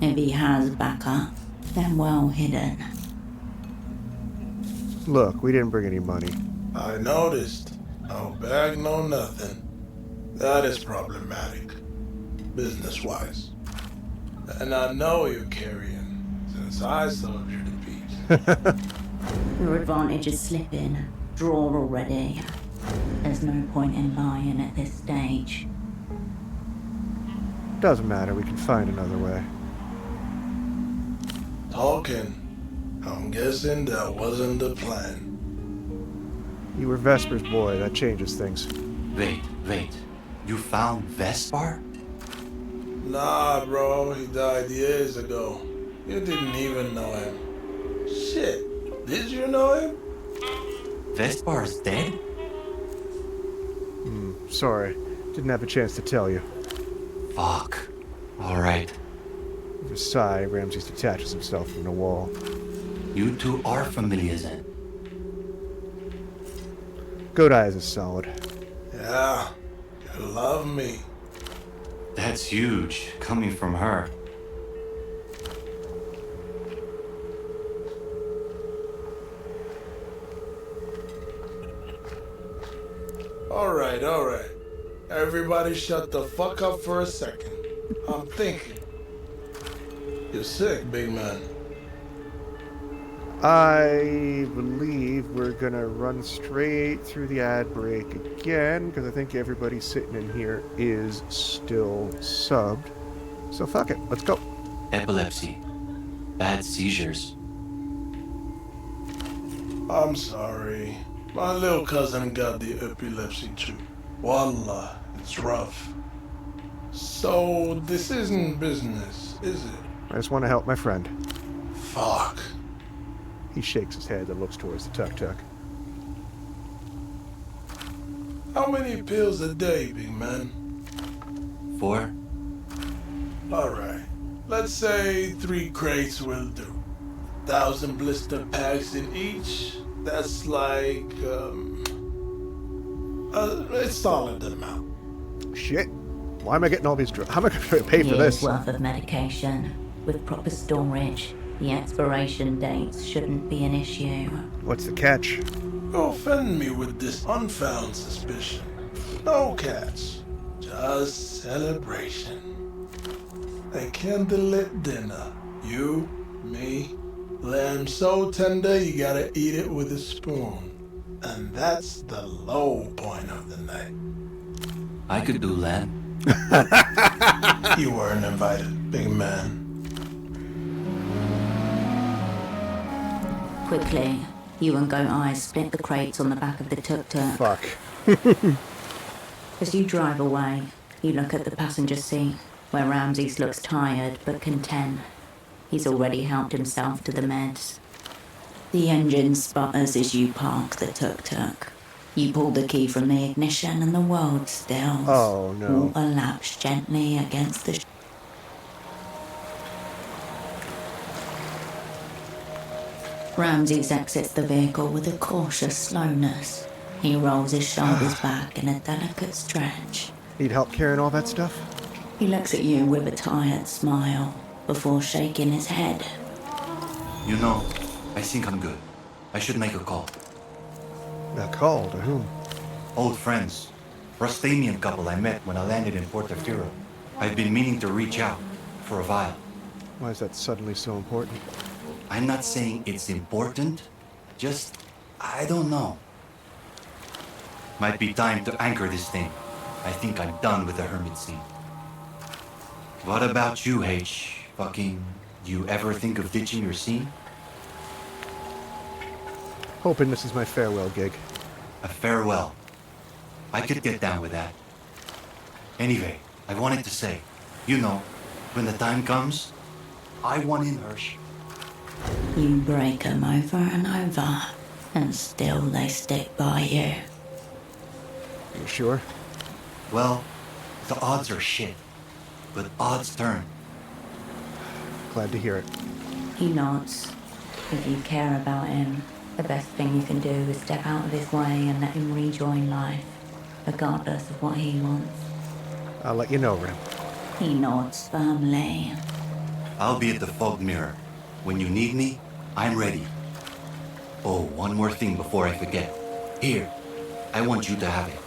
If he has backup, then well hidden. Look, we didn't bring any money. I noticed. No bag, no nothing. That is problematic, business-wise. And I know you're carrying, since I sold you the piece. Your advantage is slipping. Draw already. There's no point in lying at this stage. Doesn't matter, we can find another way. Talking. I'm guessing that wasn't the plan. You were Vesper's boy, that changes things. Wait. You found Vesper? Nah, bro, he died years ago. You didn't even know him. Shit, did you know him? Vespar's dead? Sorry, didn't have a chance to tell you. Fuck. Alright. With a sigh, Ramses detaches himself from the wall. You two are familiars then. Goat Eyes is solid. Yeah, you love me. That's huge, coming from her. Alright. Everybody shut the fuck up for a second. I'm thinking. You're sick, big man. I believe we're gonna run straight through the ad break again, because I think everybody sitting in here is still subbed. So fuck it, let's go. Epilepsy. Bad seizures. I'm sorry. My little cousin got the epilepsy too. Wallah, it's rough. So, this isn't business, is it? I just want to help my friend. Fuck. He shakes his head and looks towards the tuk-tuk. How many pills a day, big man? 4. Alright. Let's say 3 crates will do. 1,000 blister packs in each. That's like, a solid amount. Shit. Why am I getting all these drugs? How am I going to pay for Years this? worth of medication. With proper storage, the expiration dates shouldn't be an issue. What's the catch? You offend me with this unfound suspicion. No catch. Just celebration. A candlelit dinner. You, me, lamb so tender you gotta eat it with a spoon. And that's the low point of the night. I could do lamb. You weren't invited, big man. Quickly, you and Goat Eyes split the crates on the back of the tuk-tuk. Fuck. As you drive away, you look at the passenger seat, where Ramses looks tired but content. He's already helped himself to the meds. The engine sputters as you park the tuk-tuk. You pull the key from the ignition and the world stills. Oh, no. Water laps gently against the... Ramses exits the vehicle with a cautious slowness. He rolls his shoulders back in a delicate stretch. Need help carrying all that stuff? He looks at you with a tired smile before shaking his head. You know, I think I'm good. I should make a call. A call? To whom? Old friends. Rastamian couple I met when I landed in Portofino. I've been meaning to reach out for a while. Why is that suddenly so important? I'm not saying it's important, just, I don't know. Might be time to anchor this thing. I think I'm done with the hermit scene. What about you, H? Fucking, do you ever think of ditching your scene? Hoping this is my farewell gig. A farewell. I could get down with that. Anyway, I wanted to say, you know, when the time comes, I want in, Hirsch. You break 'em over and over, and still they stick by you. You sure? Well, the odds are shit, but odds turn. Glad to hear it. He nods. If you care about him, the best thing you can do is step out of his way and let him rejoin life, regardless of what he wants. I'll let you know, Rim. He nods firmly. I'll be at the fog mirror. When you need me, I'm ready. Oh, one more thing before I forget. Here, I want you to have it.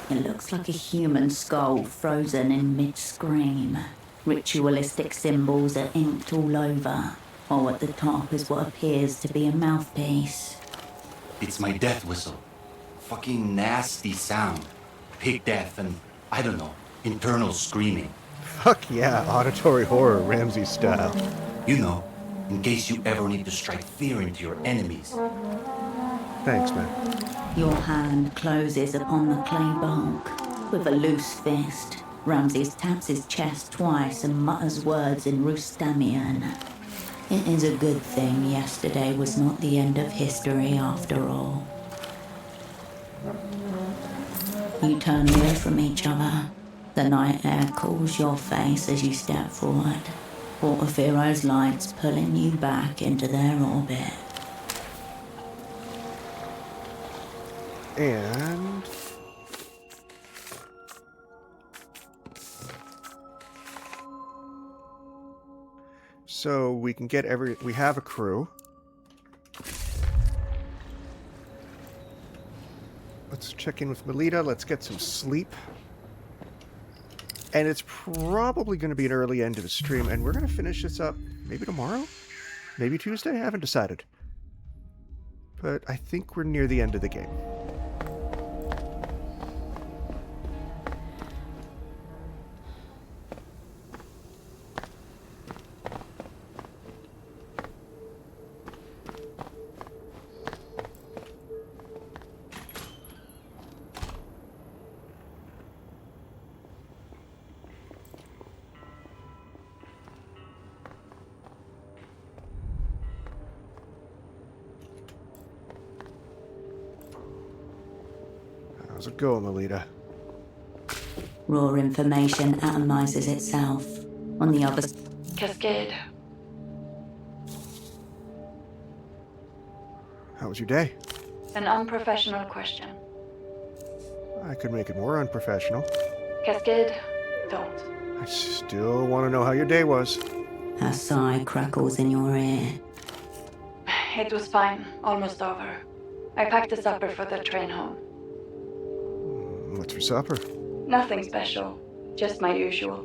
It looks like a human skull frozen in mid-scream. Ritualistic symbols are inked all over, while at the top is what appears to be a mouthpiece. It's my death whistle. Fucking nasty sound. Pig death and, I don't know, internal screaming. Fuck yeah, auditory horror, Ramsey style. You know, in case you ever need to strike fear into your enemies. Thanks, man. Your hand closes upon the clay bulk. With a loose fist, Ramses taps his chest twice and mutters words in Rustamian. It is a good thing yesterday was not the end of history after all. You turn away from each other. The night air cools your face as you step forward. Portofiero's lights pulling you back into their orbit. And... so we can get we have a crew. Let's check in with Violeta. Let's get some sleep. And it's probably going to be an early end to the stream, and we're going to finish this up maybe tomorrow? Maybe Tuesday? I haven't decided. But I think we're near the end of the game. How's it going, Violeta? Raw information atomizes itself. On the other Cascade. How was your day? An unprofessional question. I could make it more unprofessional. Cascade, don't. I still want to know how your day was. A sigh crackles in your ear. It was fine. Almost over. I packed a supper for the train home. What's for supper? Nothing special. Just my usual.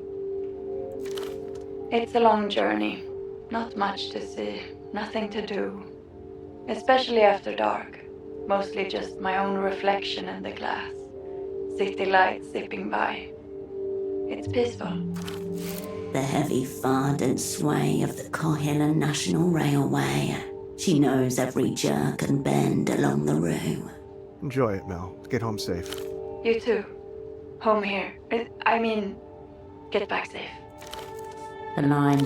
It's a long journey. Not much to see. Nothing to do. Especially after dark. Mostly just my own reflection in the glass. City lights zipping by. It's peaceful. The heavy thud and sway of the Kohilan National Railway. She knows every jerk and bend along the route. Enjoy it, Mel. Get home safe. You too. Home here. I mean, get back safe. The line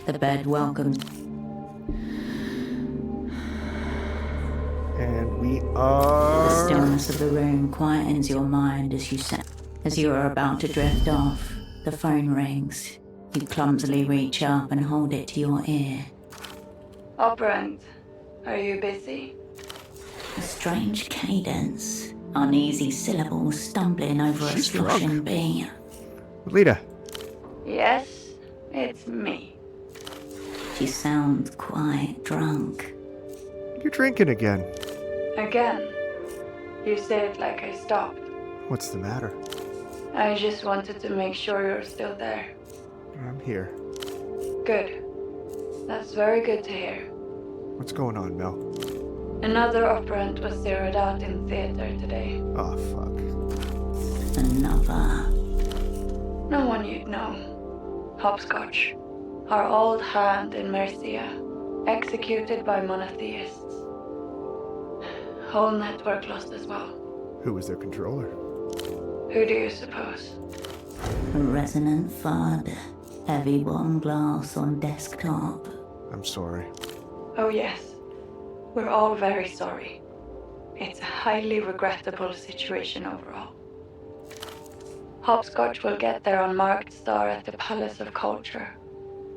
The bed welcomes. And we are... The stillness of the room quietens your mind as you are about to drift off. The phone rings. You clumsily reach up and hold it to your ear. Operant, are you busy? A strange cadence. Uneasy syllables stumbling over a sloshing beat. Violeta. Yes, it's me. She sounds quite drunk. You're drinking again. Again? You say it like I stopped. What's the matter? I just wanted to make sure you're still there. I'm here. Good. That's very good to hear. What's going on, Mel? Another operant was zeroed out in theater today. Oh, fuck. Another. No one you'd know. Hopscotch, our old hand in Mercia, executed by monotheists. Whole network lost as well. Who was their controller? Who do you suppose? A resonant FUD. Heavy bottom glass on desktop. I'm sorry. Oh yes, we're all very sorry. It's a highly regrettable situation overall. Hopscotch will get there on marked star at the Palace of Culture.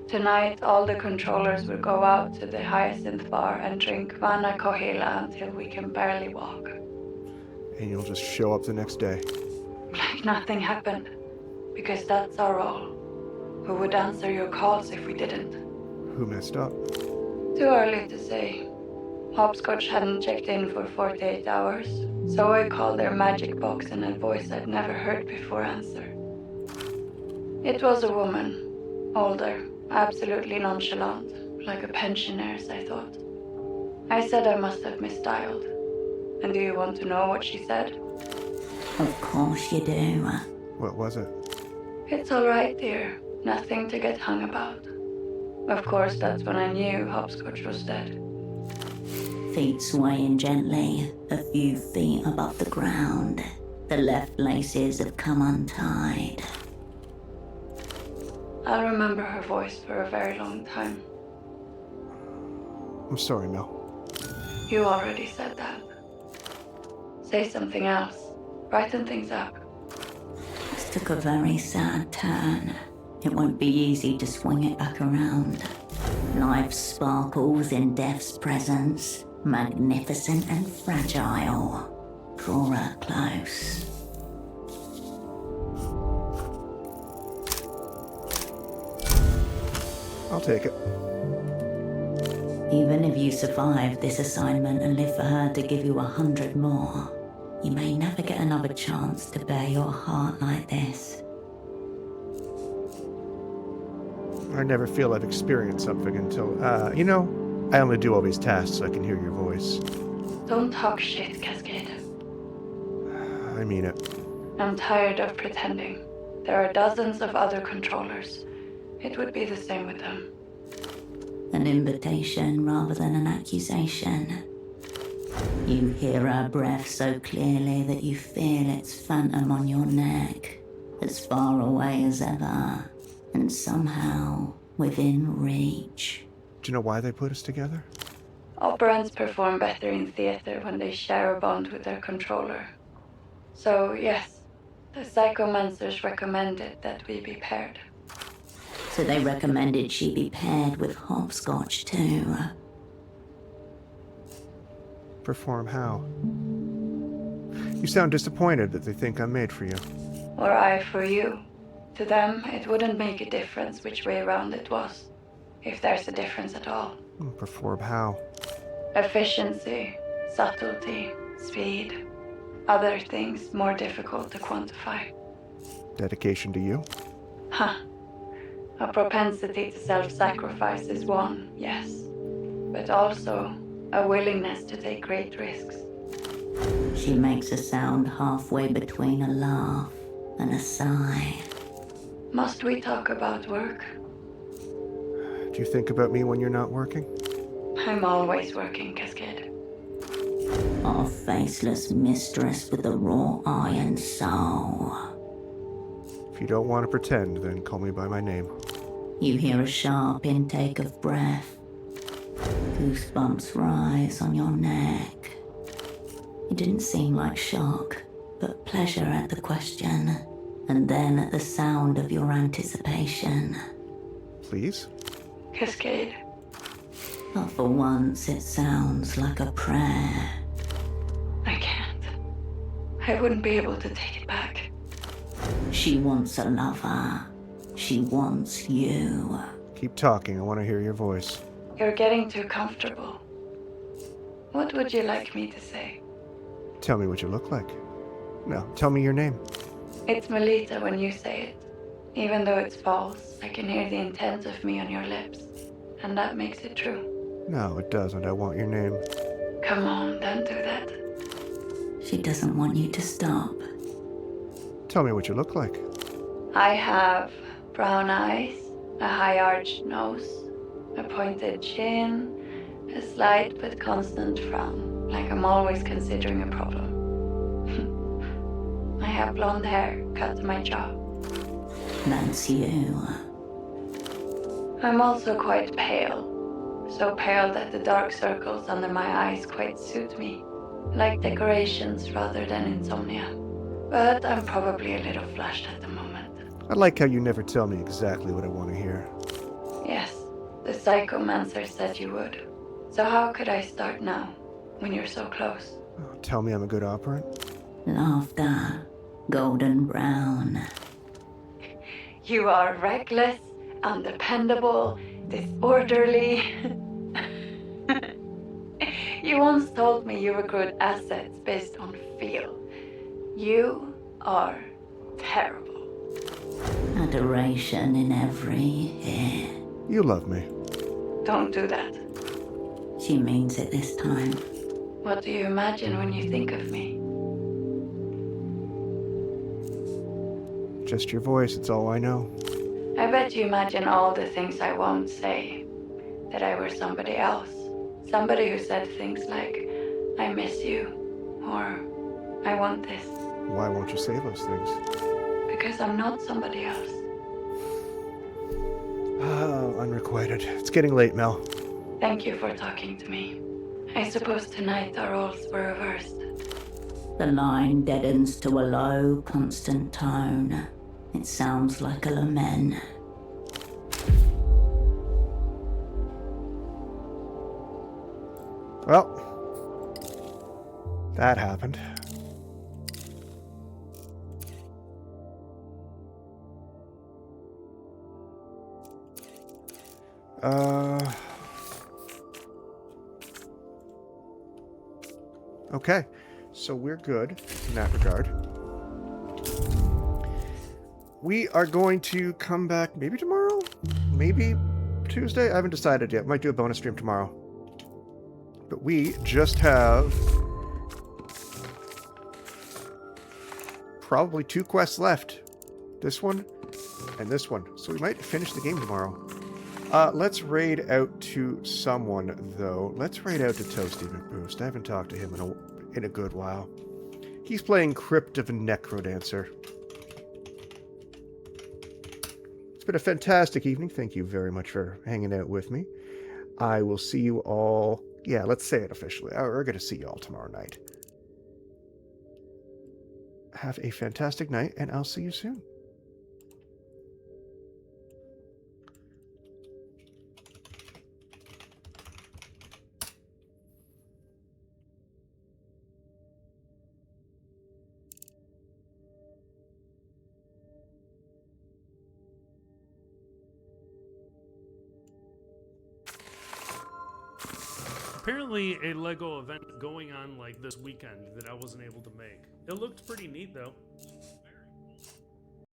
Tonight, all the controllers will go out to the Hyacinth Bar and drink Vana Kohila until we can barely walk. And you'll just show up the next day. Like nothing happened. Because that's our role. Who would answer your calls if we didn't? Who messed up? Too early to say. Hopscotch hadn't checked in for 48 hours, so I called their magic box and a voice I'd never heard before answered. It was a woman, older, absolutely nonchalant, like a pensioner's, I thought. I said I must have misdialed. And do you want to know what she said? Of course you do. What was it? It's all right, dear. Nothing to get hung about. Of course, that's when I knew Hopscotch was dead. Feet swaying gently, a few feet above the ground. The left laces have come untied. I'll remember her voice for a very long time. I'm sorry, Mel. You already said that. Say something else. Brighten things up. This took a very sad turn. It won't be easy to swing it back around. Life sparkles in death's presence, magnificent and fragile. Draw her close. I'll take it. Even if you survive this assignment and live for her to give you 100 more, you may never get another chance to bare your heart like this. I never feel I've experienced something until, I only do all these tasks so I can hear your voice. Don't talk shit, Cascade. I mean it. I'm tired of pretending. There are dozens of other controllers. It would be the same with them. An invitation rather than an accusation. You hear her breath so clearly that you feel its phantom on your neck, as far away as ever, and somehow within reach. Do you know why they put us together? Operants perform better in theater when they share a bond with their controller. So, yes, the psychomancers recommended that we be paired. So they recommended she be paired with Hopscotch too. Perform how? You sound disappointed that they think I'm made for you. Or I for you. To them, it wouldn't make a difference which way around it was. If there's a difference at all. Perform how? Efficiency, subtlety, speed. Other things more difficult to quantify. Dedication to you? Huh. A propensity to self-sacrifice is one, yes. But also a willingness to take great risks. She makes a sound halfway between a laugh and a sigh. Must we talk about work? Do you think about me when you're not working? I'm always working, Cascade. Our faceless mistress with a raw eye and soul. If you don't want to pretend, then call me by my name. You hear a sharp intake of breath. Goosebumps rise on your neck. It didn't seem like shock, but pleasure at the question, and then at the sound of your anticipation. Please? Cascade. But for once it sounds like a prayer. I can't. I wouldn't be able to take it back. She wants a lover. She wants you. Keep talking, I want to hear your voice. You're getting too comfortable. What would you like me to say? Tell me what you look like. No, tell me your name. It's Violeta when you say it. Even though it's false, I can hear the intent of me on your lips. And that makes it true. No, it doesn't. I want your name. Come on, don't do that. She doesn't want you to stop. Tell me what you look like. I have brown eyes, A high arched nose, a pointed chin, a slight but constant frown, like I'm always considering a problem. I have blonde hair cut to my jaw. That's you. I'm also quite pale. So pale that the dark circles under my eyes quite suit me. Like decorations rather than insomnia. But I'm probably a little flushed at the moment. I like how you never tell me exactly what I want to hear. Yes, the psychomancer said you would. So how could I start now, when you're so close? Oh, tell me I'm a good operant? Laughter. Golden brown. You are reckless, undependable, disorderly. You once told me you recruit assets based on feel. You are terrible. Adoration in every ear. You love me. Don't do that. She means it this time. What do you imagine when you think of me? Just your voice, it's all I know. I bet you imagine all the things I won't say. That I were somebody else. Somebody who said things like, I miss you, or I want this. Why won't you say those things? Because I'm not somebody else. Oh, unrequited. It's getting late, Mel. Thank you for talking to me. I suppose tonight our roles were reversed. The line deadens to a low, constant tone. It sounds like a lament. Well, that happened. Okay, so we're good in that regard. We are going to come back maybe tomorrow? Maybe Tuesday? I haven't decided yet. Might do a bonus stream tomorrow. But we just have probably 2 quests left. This one and this one. So we might finish the game tomorrow. Let's raid out to someone, though. Let's raid out to Toasty McBoost. I haven't talked to him in a good while. He's playing Crypt of a Necrodancer. It's been a fantastic evening. Thank you very much for hanging out with me. I will see you all... Yeah, let's say it officially. We're going to see you all tomorrow night. Have a fantastic night, and I'll see you soon. Apparently a LEGO event going on like this weekend that I wasn't able to make. It looked pretty neat though.